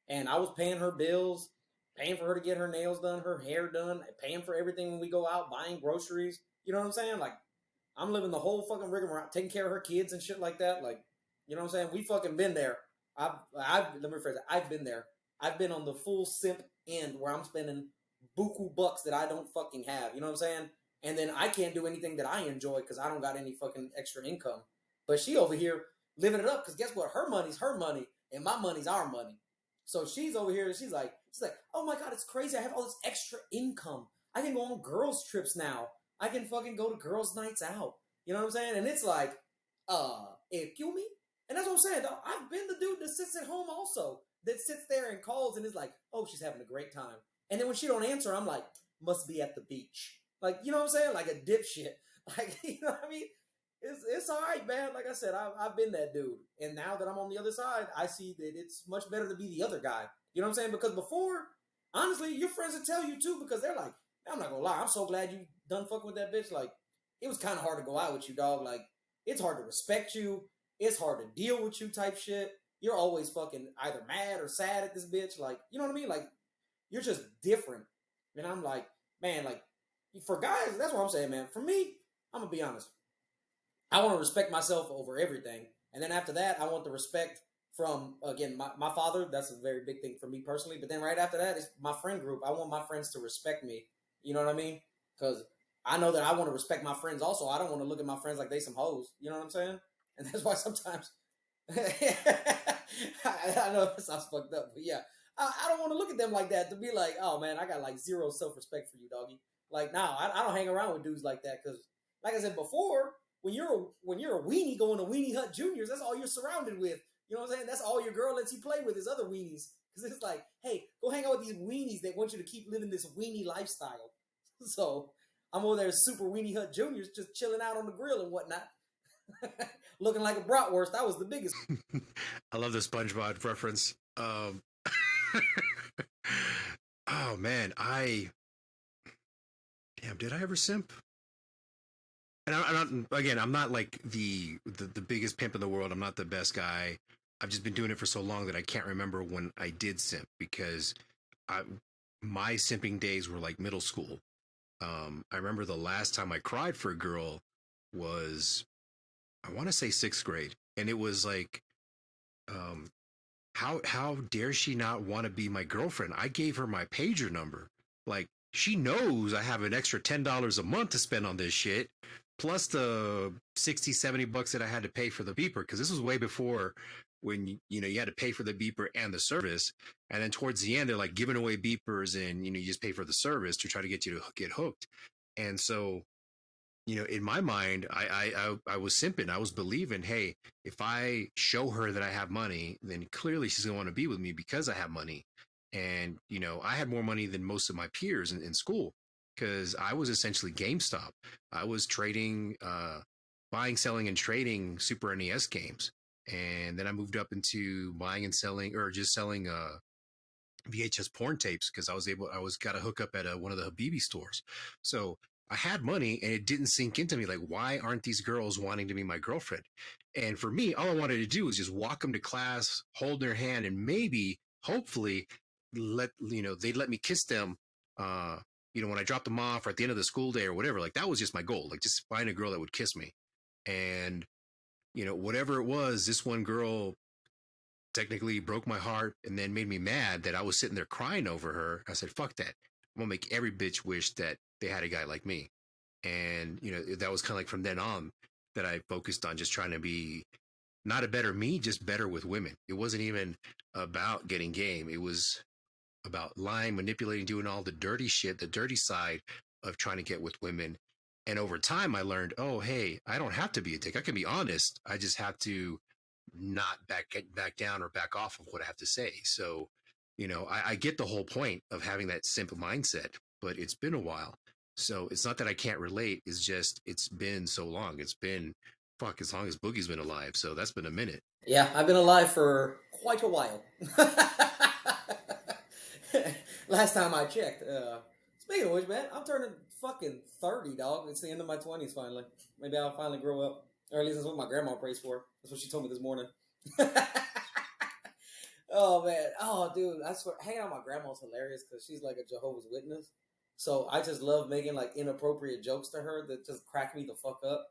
and I was paying her bills, paying for her to get her nails done, her hair done, paying for everything when we go out, buying groceries. You know what I'm saying? Like I'm living the whole fucking rigmarole, taking care of her kids and shit like that. Like, you know what I'm saying? We fucking been there. Let me rephrase it. I've been there. I've been on the full simp end where I'm spending buku bucks that I don't fucking have. You know what I'm saying? And then I can't do anything that I enjoy because I don't got any fucking extra income. But she over here living it up because guess what? Her money's her money and my money's our money. So she's over here. She's like, oh my God, it's crazy. I have all this extra income. I can go on girls trips now. I can fucking go to girls' nights out. You know what I'm saying? And it's like, kill me? And that's what I'm saying, though. I've been the dude that sits at home also, that sits there and calls and is like, oh, she's having a great time. And then when she don't answer, I'm like, must be at the beach. Like, you know what I'm saying? Like a dipshit. Like, you know what I mean? It's all right, man. Like I said, I've been that dude. And now that I'm on the other side, I see that it's much better to be the other guy. You know what I'm saying? Because before, honestly, your friends will tell you too, because they're like, I'm not gonna lie, I'm so glad you done fucking with that bitch. Like, it was kind of hard to go out with you, dog. Like, it's hard to respect you. It's hard to deal with you type shit. You're always fucking either mad or sad at this bitch. Like, you know what I mean? Like, you're just different. And I'm like, man, like, for guys, that's what I'm saying, man. For me, I'm gonna be honest. I want to respect myself over everything. And then after that, I want the respect from again my father. That's a very big thing for me personally. But then right after that is my friend group. I want my friends to respect me. You know what I mean? Because I know that I want to respect my friends also. I don't want to look at my friends like they some hoes. You know what I'm saying? And that's why sometimes I know that sounds fucked up, but yeah, I don't want to look at them like that to be like, oh man, I got like zero self respect for you, doggy. Like, nah, I don't hang around with dudes like that because, like I said before, when you're a weenie going to Weenie Hut Juniors, that's all you're surrounded with. You know what I'm saying? That's all your girl lets you play with is other weenies. Because it's like, hey, go hang out with these weenies that want you to keep living this weenie lifestyle. So I'm over there Super Weenie Hut Juniors just chilling out on the grill and whatnot. Looking like a bratwurst. I was the biggest. I love the SpongeBob reference. Oh man, damn, did I ever simp? And I'm not, again, I'm not like the biggest pimp in the world. I'm not the best guy. I've just been doing it for so long that I can't remember when I did simp because my simping days were like middle school. I remember the last time I cried for a girl was, I want to say 6th grade, and it was like, how dare she not want to be my girlfriend? I gave her my pager number. Like, she knows I have an extra $10 a month to spend on this shit, plus the 60, 70 bucks that I had to pay for the beeper, because this was way before when you had to pay for the beeper and the service. And then towards the end, they're like giving away beepers, and you just pay for the service to try to get you to get hooked. And so, in my mind, I was simping. I was believing, hey, if I show her that I have money, then clearly she's gonna want to be with me because I have money. And I had more money than most of my peers in school because I was essentially GameStop. I was trading, buying, selling, and trading Super NES games, and then I moved up into buying and selling, or just selling VHS porn tapes because I was got a hookup at one of the Habibi stores. So I had money and it didn't sink into me. Like, why aren't these girls wanting to be my girlfriend? And for me, all I wanted to do was just walk them to class, hold their hand, and maybe, hopefully, they'd let me kiss them, when I dropped them off or at the end of the school day or whatever. Like, that was just my goal. Like, just find a girl that would kiss me. And, whatever it was, this one girl technically broke my heart and then made me mad that I was sitting there crying over her. I said, fuck that. I'm gonna make every bitch wish that they had a guy like me. And, that was kind of like from then on that I focused on just trying to be not a better me, just better with women. It wasn't even about getting game. It was about lying, manipulating, doing all the dirty shit, the dirty side of trying to get with women. And over time, I learned, oh, hey, I don't have to be a dick. I can be honest. I just have to not back down or back off of what I have to say. So, I get the whole point of having that simple mindset, but it's been a while. So it's not that I can't relate. It's just, it's been so long. It's been, as long as Boogie's been alive. So that's been a minute. Yeah, I've been alive for quite a while. Last time I checked. Speaking of which, man, I'm turning fucking 30, dog. It's the end of my 20s finally. Maybe I'll finally grow up. Or at least that's what my grandma prays for. That's what she told me this morning. Oh, man. Oh, dude. I swear, hanging out with my grandma's hilarious because she's like a Jehovah's Witness. So I just love making like inappropriate jokes to her that just crack me the fuck up.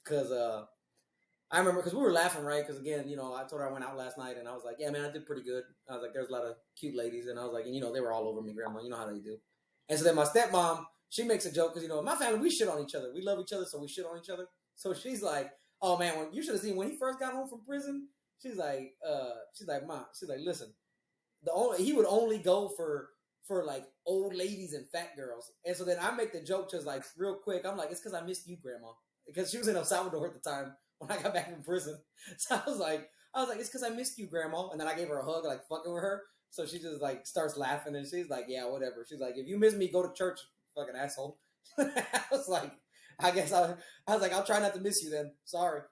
Because I remember, because we were laughing, right? Because again, I told her I went out last night and I was like, yeah, man, I did pretty good. I was like, there's a lot of cute ladies. And I was like, and they were all over me, grandma. You know how they do. And so then my stepmom, she makes a joke because, in my family, we shit on each other. We love each other, so we shit on each other. So she's like, oh, man, you should have seen when he first got home from prison. She's like, Mom, listen, he would only go for like old ladies and fat girls. And so then I make the joke just like real quick. I'm like, it's because I missed you, Grandma. Because she was in El Salvador at the time when I got back from prison. So I was like, it's because I missed you, Grandma. And then I gave her a hug, like fucking with her. So she just like starts laughing and she's like, yeah, whatever. She's like, if you miss me, go to church, fucking asshole. I was like, I was like, I'll try not to miss you then. Sorry.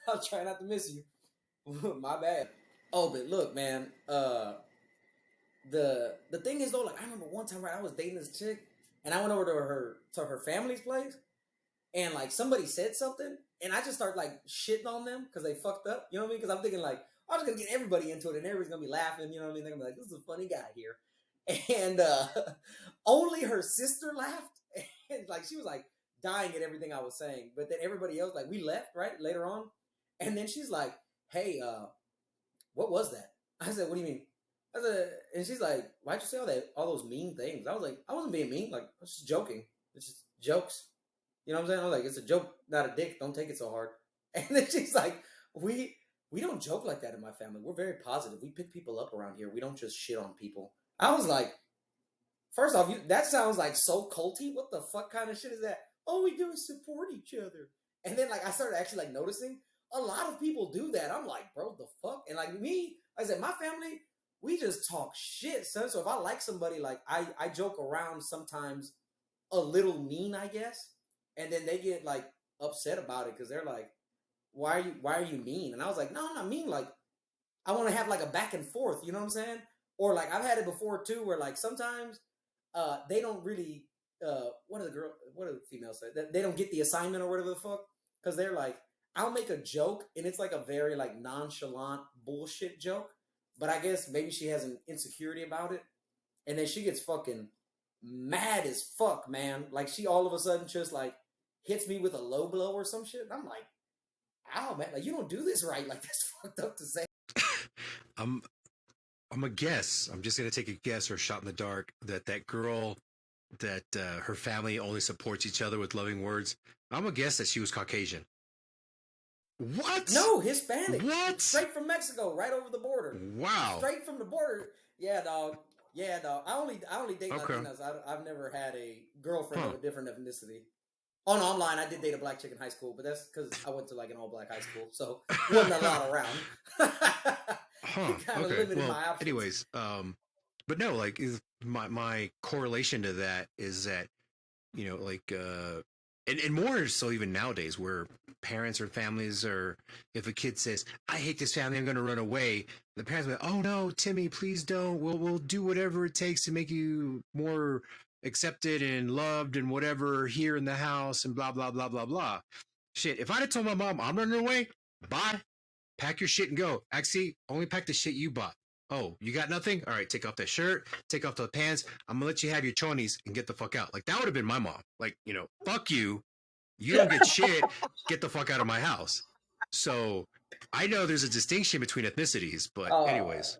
I'll try not to miss you. My bad. Oh, but look, man, the thing is though, like I remember one time, right, I was dating this chick and I went over to her family's place and like somebody said something and I just started like shitting on them because they fucked up. You know what I mean? Because I'm thinking like, I'm just gonna get everybody into it and everybody's gonna be laughing, you know what I mean? They're gonna be like, this is a funny guy here. And only her sister laughed. And like she was like dying at everything I was saying. But then everybody else, like we left, right, later on. And then she's like, "Hey, what was that?" I said, "What do you mean?" I said, and she's like, "Why'd you say all those mean things?" I was like, "I wasn't being mean. Like, I was just joking. It's just jokes. You know what I'm saying?" I was like, "It's a joke, not a dick. Don't take it so hard." And then she's like, "We don't joke like that in my family. We're very positive. We pick people up around here. We don't just shit on people." I was like, first off, that sounds like so culty. What the fuck kind of shit is that? All we do is support each other. And then like I started actually like noticing a lot of people do that. I'm like, bro, the fuck? And like me, like I said, my family, we just talk shit, son. So if I like somebody, like I joke around sometimes a little mean, I guess. And then they get like upset about it because they're like, why are you mean? And I was like, no, I'm not mean. Like I want to have like a back and forth, you know what I'm saying? Or like I've had it before too, where like sometimes they don't really what do the females say? They don't get the assignment or whatever the fuck, because they're like, I'll make a joke and it's like a very like nonchalant bullshit joke, but I guess maybe she has an insecurity about it, and then she gets fucking mad as fuck, man. Like she all of a sudden just like hits me with a low blow or some shit. And I'm like, ow, man, like you don't do this right. Like that's fucked up to say. I'm a guess. I'm just gonna take a guess or a shot in the dark that girl that her family only supports each other with loving words. I'm gonna guess that she was Caucasian. What? No, Hispanic. What? Straight from Mexico, right over the border. Wow. Straight from the border. Yeah, dog. Yeah, dog. I only date Okay. Latinas. I've never had a girlfriend of a different ethnicity. Oh no, I'm lying. I did date a black chick in high school, but that's because I went to like an all black high school, so wasn't a lot around. Kind of limited my options. Anyways, but no, like my correlation to that is that, you know, like and more so even nowadays where parents or families, or if a kid says, I hate this family, I'm gonna run away, the parents are like, oh no, Timmy, please don't. We'll do whatever it takes to make you more accepted and loved and whatever here in the house and blah blah blah blah blah. Shit, if I'd have told my mom I'm running away, bye. Pack your shit and go. Actually, only pack the shit you bought. Oh, you got nothing? All right, take off that shirt, take off the pants. I'm gonna let you have your chonies and get the fuck out. Like that would have been my mom. Like, you know, fuck you. You don't get shit. Get the fuck out of my house. So I know there's a distinction between ethnicities, but anyways.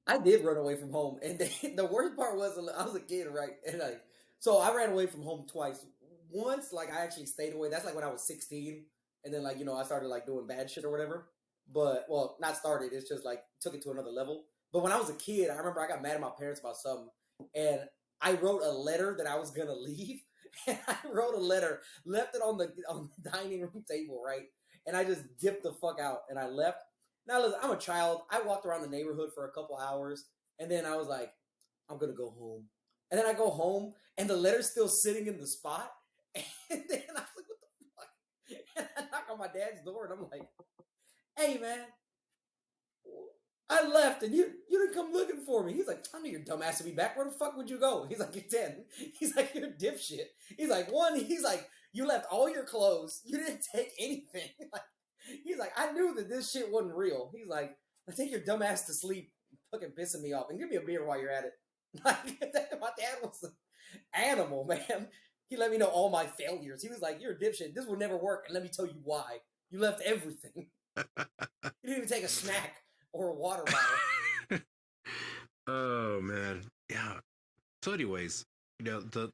I did run away from home, and the worst part was I was a kid, right? And like, so I ran away from home twice. Once, like I actually stayed away. That's like when I was 16. And then, like, you know, I started, like, doing bad shit or whatever. But, well, not started. It's just, like, took it to another level. But when I was a kid, I remember I got mad at my parents about something. And I wrote a letter that I was going to leave. And I wrote a letter, left it on the dining room table, right? And I just dipped the fuck out. And I left. Now, listen, I'm a child. I walked around the neighborhood for a couple hours. And then I was like, I'm going to go home. And then I go home. And the letter's still sitting in the spot. And then I was like, and I knock on my dad's door, and I'm like, "Hey, man, I left, and you didn't come looking for me." He's like, "I knew your dumb ass to be back. Where the fuck would you go?" He's like, "You're 10." He's like, "You're a dipshit." He's like, he's like, "You left all your clothes. You didn't take anything." Like, he's like, "I knew that this shit wasn't real." He's like, "Take your dumb ass to sleep, fucking pissing me off, and give me a beer while you're at it." Like, my dad was an animal, man. He let me know all my failures. He was like, "You're a dipshit. This will never work. And let me tell you why. You left everything. You didn't even take a snack or a water bottle." Oh, man. Yeah. So anyways, you know, the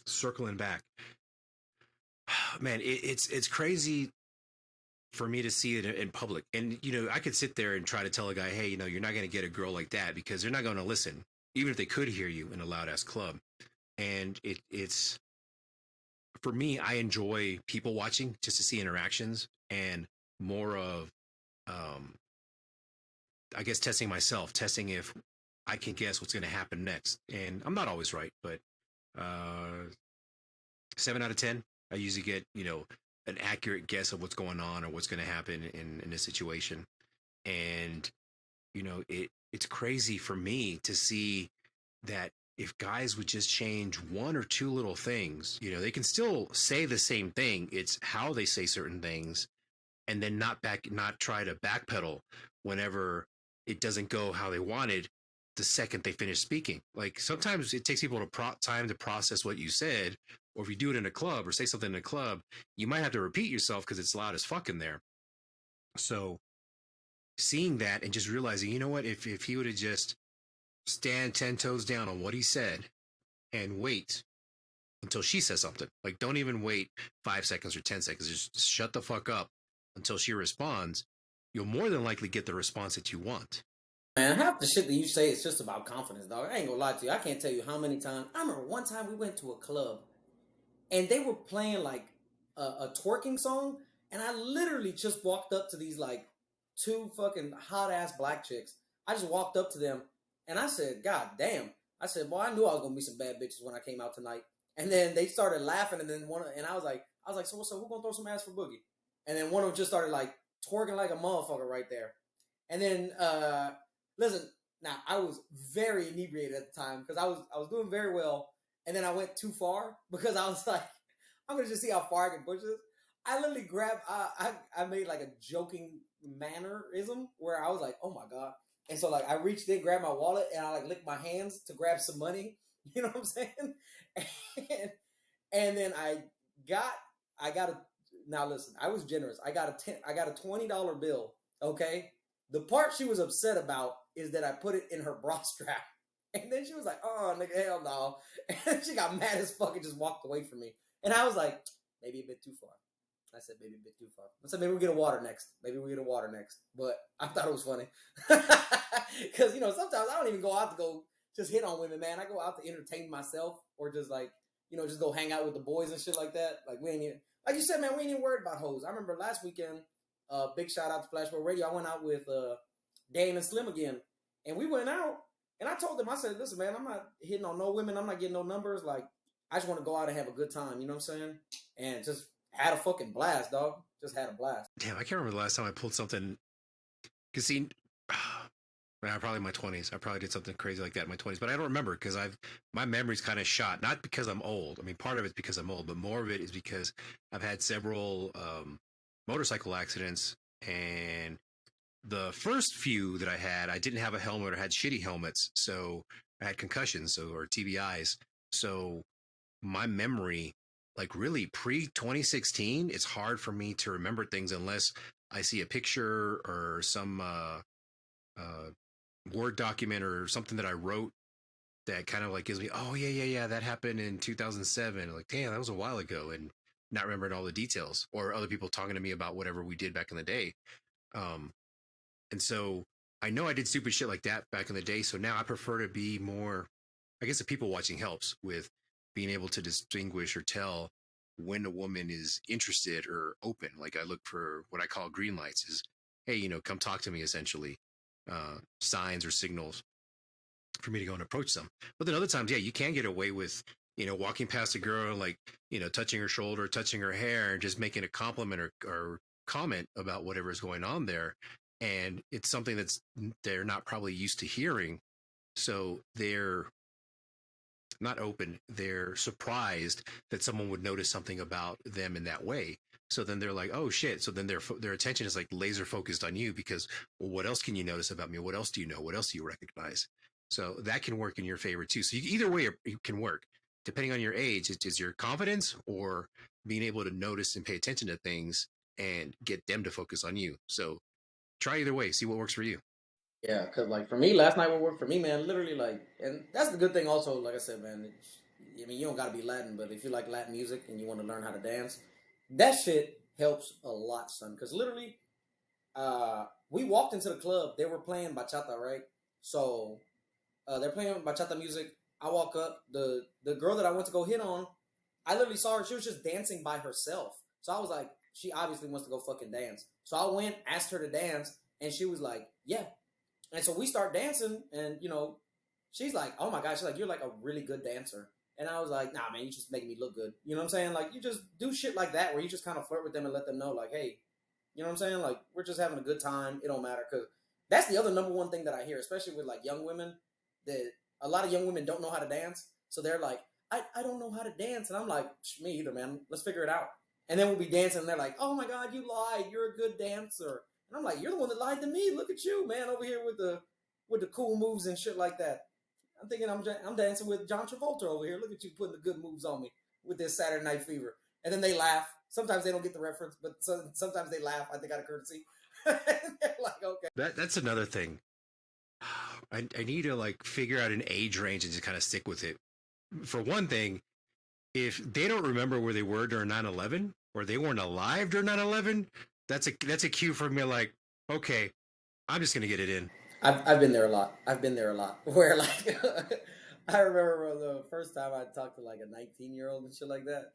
circling back, man, it's crazy for me to see it in public. And, you know, I could sit there and try to tell a guy, hey, you know, you're not going to get a girl like that because they're not going to listen, even if they could hear you in a loud ass club. And it's, for me, I enjoy people watching just to see interactions and more of, I guess, testing myself, testing if I can guess what's going to happen next. And I'm not always right, but 7 out of 10, I usually get, you know, an accurate guess of what's going on or what's going to happen in a situation. And, you know, it's crazy for me to see that if guys would just change one or two little things, you know, they can still say the same thing. It's how they say certain things, and then not try to backpedal whenever it doesn't go how they wanted the second they finish speaking. Like sometimes it takes people time to process what you said, or if you do it in a club or say something in a club, you might have to repeat yourself because it's loud as fuck in there. So seeing that and just realizing, you know what, if he would have just stand 10 toes down on what he said and wait until she says something. Like, don't even wait 5 seconds or 10 seconds. Just shut the fuck up until she responds. You'll more than likely get the response that you want. Man, half the shit that you say is just about confidence, dog. I ain't gonna lie to you. I can't tell you how many times. I remember one time we went to a club and they were playing like a twerking song, and I literally just walked up to these like two fucking hot ass black chicks. I just walked up to them and I said, God damn. I said, boy, I knew I was gonna meet some bad bitches when I came out tonight. And then they started laughing, and then I was like, so who gonna throw some ass for Boogie? And then one of them just started like twerking like a motherfucker right there. And then listen, now I was very inebriated at the time because I was doing very well, and then I went too far because I was like, I'm gonna just see how far I can push this. I literally grabbed, I made like a joking mannerism where I was like, oh my god, and so like I reached in, grabbed my wallet, and I like licked my hands to grab some money. You know what I'm saying? And then I got a. Now listen, I was generous. I got a $20 bill. Okay. The part she was upset about is that I put it in her bra strap. And then she was like, oh, nigga, hell no. And she got mad as fuck and just walked away from me. And I was like, maybe a bit too far. I said, maybe a bit too far. I said, maybe we'll get a water next. But I thought it was funny. Because, sometimes I don't even go out to go just hit on women, man. I go out to entertain myself or just like, just go hang out with the boys and shit like that. Like, we ain't even, like you said, man, we ain't even worried about hoes. I remember last weekend, big shout out to Flashboard Radio. I went out with Dane and Slim again, and we went out, and I told them, I said, listen, man, I'm not hitting on no women. I'm not getting no numbers. Like, I just want to go out and have a good time. You know what I'm saying? And just had a fucking blast, dog. Just had a blast. Damn, I can't remember the last time I pulled something. Because see, probably in my 20s. I probably did something crazy like that in my 20s, but I don't remember because my memory's kind of shot. Not because I'm old. I mean, part of it's because I'm old, but more of it is because I've had several motorcycle accidents, and the first few that I had, I didn't have a helmet or had shitty helmets, so I had concussions, or TBIs. So my memory, like really pre-2016, it's hard for me to remember things unless I see a picture or some Word document or something that I wrote that kind of like gives me, oh yeah, that happened in 2007. Like, damn, that was a while ago, and not remembering all the details, or other people talking to me about whatever we did back in the day. And so I know I did stupid shit like that back in the day. So now I prefer to be more, I guess the people watching helps with being able to distinguish or tell when a woman is interested or open. Like, I look for what I call green lights, is, hey, come talk to me, essentially. Signs or signals for me to go and approach them. But then other times, yeah, you can get away with, walking past a girl, like, touching her shoulder, touching her hair, and just making a compliment or comment about whatever is going on there. And it's something they're not probably used to hearing. So they're not open. They're surprised that someone would notice something about them in that way. So then they're like, oh shit. So then their attention is like laser focused on you because, well, what else can you notice about me? What else do you know? What else do you recognize? So that can work in your favor too. So either way it can work depending on your age. Is your confidence or being able to notice and pay attention to things and get them to focus on you. So try either way, see what works for you. Yeah, because like for me, last night what worked for me, man, literally like, and that's the good thing also, like I said, man, I mean, you don't got to be Latin, but if you like Latin music and you want to learn how to dance, that shit helps a lot, son. Because literally, we walked into the club, they were playing bachata, right? So they're playing bachata music. I walk up, the girl that I went to go hit on, I literally saw her, she was just dancing by herself. So I was like, she obviously wants to go fucking dance. So I went, asked her to dance, and she was like, yeah. And so we start dancing, and, she's like, oh my gosh, she's like, you're like a really good dancer. And I was like, nah, man, you just make me look good. You know what I'm saying? Like, you just do shit like that where you just kind of flirt with them and let them know, like, hey, you know what I'm saying? Like, we're just having a good time. It don't matter. Because that's the other number one thing that I hear, especially with, like, young women, that a lot of young women don't know how to dance. So they're like, I don't know how to dance. And I'm like, me either, man. Let's figure it out. And then we'll be dancing, and they're like, oh my God, you lied. You're a good dancer. And I'm like, you're the one that lied to me. Look at you, man, over here with the cool moves and shit like that. I'm thinking I'm dancing with John Travolta over here. Look at you putting the good moves on me with this Saturday Night Fever. And then they laugh. Sometimes they don't get the reference, but sometimes they laugh. I think out of courtesy. They're like, okay. That's another thing. I need to like figure out an age range and just kind of stick with it. For one thing, if they don't remember where they were during 9/11 or they weren't alive during 9/11, that's a cue for me like, okay, I'm just gonna get it in. I've been there a lot. I've been there a lot. Where like I remember the first time I talked to like a 19-year-old and shit like that,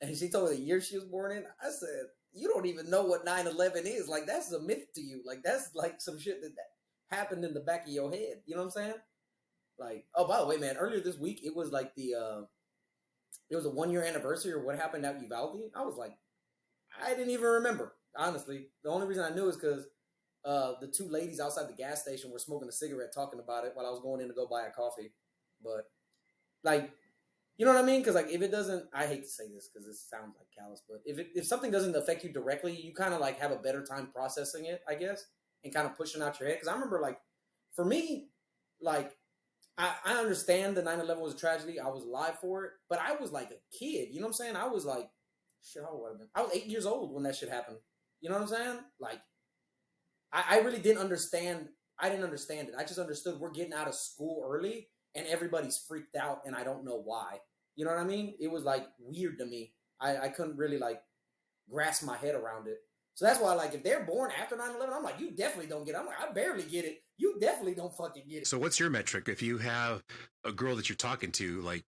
and she told me the year she was born in. I said, "You don't even know what 9/11 is. Like that's a myth to you. Like that's like some shit that happened in the back of your head. You know what I'm saying? Like, oh, by the way, man, earlier this week it was like it was a 1 year anniversary of what happened at Uvalde. I was like, I didn't even remember. Honestly, the only reason I knew is because the two ladies outside the gas station were smoking a cigarette, talking about it while I was going in to go buy a coffee. But like, you know what I mean? Because like, if it doesn't, I hate to say this because it sounds like callous, but if something doesn't affect you directly, you kind of like have a better time processing it, I guess, and kind of pushing out your head. Because I remember like, for me, like I understand the 9/11 was a tragedy. I was alive for it, but I was like a kid. You know what I'm saying? I was like, shit, how old would I have been? I was 8 years old when that shit happened. You know what I'm saying? Like, I really didn't understand. I didn't understand it. I just understood we're getting out of school early and everybody's freaked out and I don't know why. You know what I mean? It was like weird to me. I couldn't really like grasp my head around it. So that's why, like, if they're born after 9/11, I'm like, you definitely don't get it. I'm like, I barely get it. You definitely don't fucking get it. So what's your metric? If you have a girl that you're talking to, like,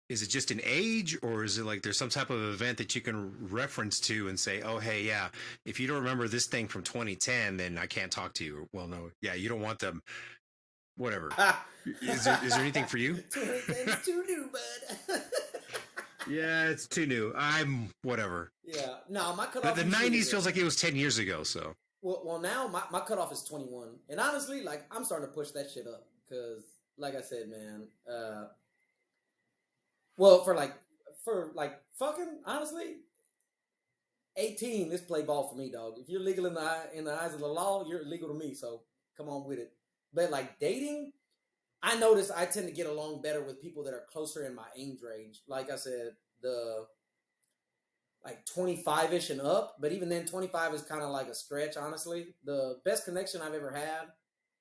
is it just an age or is it like there's some type of event that you can reference to and say, oh, hey, yeah, if you don't remember this thing from 2010, then I can't talk to you. Well, no, yeah, you don't want them. Whatever. Is there anything for you? 2010's too new, bud. Yeah, it's too new. I'm whatever. Yeah. No, my cutoff. The 90s feels like it was 10 years ago. So. Well, now my cutoff is 21, and honestly, like I'm starting to push that shit up because, like I said, man. Well, for like fucking honestly, 18 is play ball for me, dog. If you're legal in the eyes of the law, you're illegal to me. So come on with it. But like dating, I notice I tend to get along better with people that are closer in my age range. Like I said, the like 25-ish and up, but even then 25 is kind of like a stretch, honestly. The best connection I've ever had,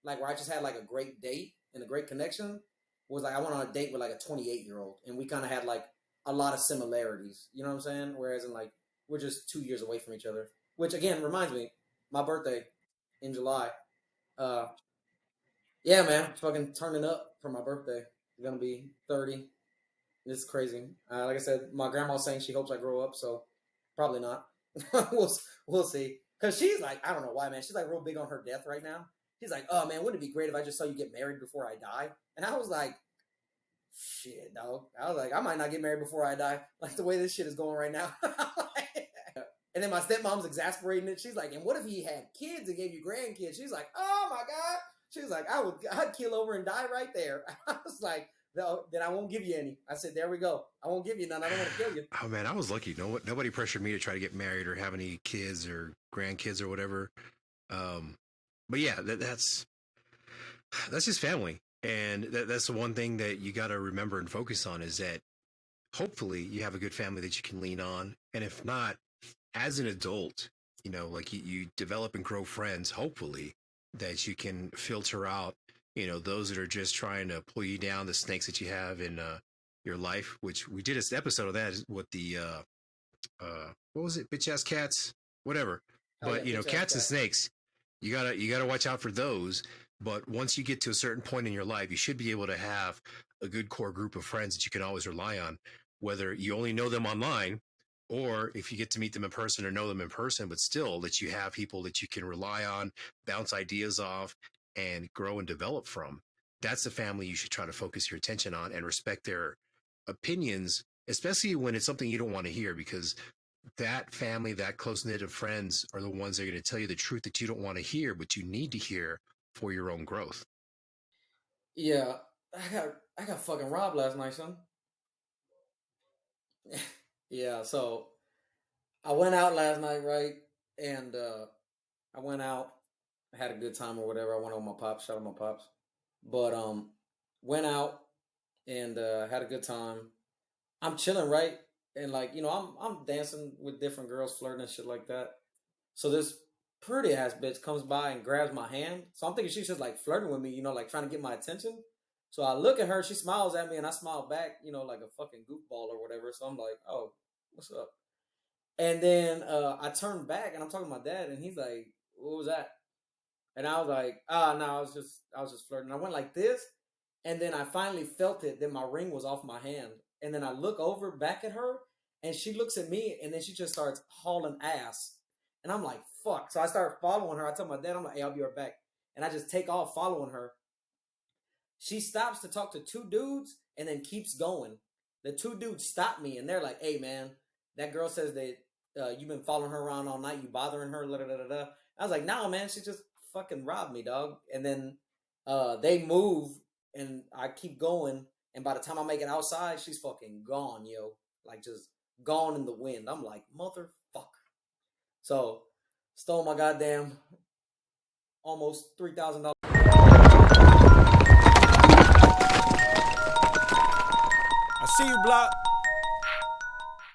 like where I just had like a great date and a great connection, was like I went on a date with like a 28-year-old and we kind of had like a lot of similarities. You know what I'm saying? Whereas in like we're just 2 years away from each other, which again reminds me, my birthday in July. Uh, yeah, man, fucking turning up for my birthday. I'm gonna be 30. It's crazy. Like I said, my grandma's saying she hopes I grow up, so probably not. we'll see. Cause she's like, I don't know why, man. She's like real big on her death right now. She's like, oh man, wouldn't it be great if I just saw you get married before I die? And I was like, shit, dog. I was like, I might not get married before I die. Like the way this shit is going right now. And then my stepmom's exasperating it. She's like, and what if he had kids and gave you grandkids? She's like, oh my God. She's like, I'd kill over and die right there. I was like, no, then I won't give you any. I said, there we go. I won't give you none. I don't want to kill you. Oh man, I was lucky. Nobody pressured me to try to get married or have any kids or grandkids or whatever. But yeah, that's just family, and that's the one thing that you got to remember and focus on is that hopefully you have a good family that you can lean on, and if not, as an adult, like you develop and grow friends. Hopefully, that you can filter out, those that are just trying to pull you down, the snakes that you have in your life, which we did an episode of that with the what was it, bitch ass cats, whatever. But yeah, cats and snakes, you gotta watch out for those. But once you get to a certain point in your life, you should be able to have a good core group of friends that you can always rely on, whether you only know them online or if you get to meet them in person or know them in person, but still that you have people that you can rely on, bounce ideas off, and grow and develop from. That's the family you should try to focus your attention on and respect their opinions, especially when it's something you don't want to hear, because that family, that close knit of friends are the ones that are going to tell you the truth that you don't want to hear, but you need to hear for your own growth. Yeah, I got fucking robbed last night, son. Yeah, so I went out last night, right? And I went out, I had a good time or whatever. I went on my pops, shout out my pops. But went out and had a good time. I'm chilling, right? And like, I'm dancing with different girls, flirting and shit like that. So this pretty ass bitch comes by and grabs my hand. So I'm thinking she's just like flirting with me, you know, like trying to get my attention. So I look at her, she smiles at me, and I smile back, you know, like a fucking goofball or whatever. So I'm like, oh, what's up? And then I turn back and I'm talking to my dad, and he's like, what was that? And I was like, no, I was just flirting. I went like this, and then I finally felt it. Then my ring was off my hand, and then I look over back at her, and she looks at me, and then she just starts hauling ass, and I'm like, fuck. So I start following her. I tell my dad, I'm like, hey, I'll be right back, and I just take off following her. She stops to talk to two dudes, and then keeps going. The two dudes stop me, and they're like, hey, man, that girl says that you've been following her around all night. You bothering her, da da da da. I was like, no, man, she just fucking robbed me, dog. And then they move, and I keep going, and by the time I make it outside, she's fucking gone, yo. Like, just gone in the wind. I'm like, motherfucker. So, stole my goddamn almost $3,000. I see you, Block.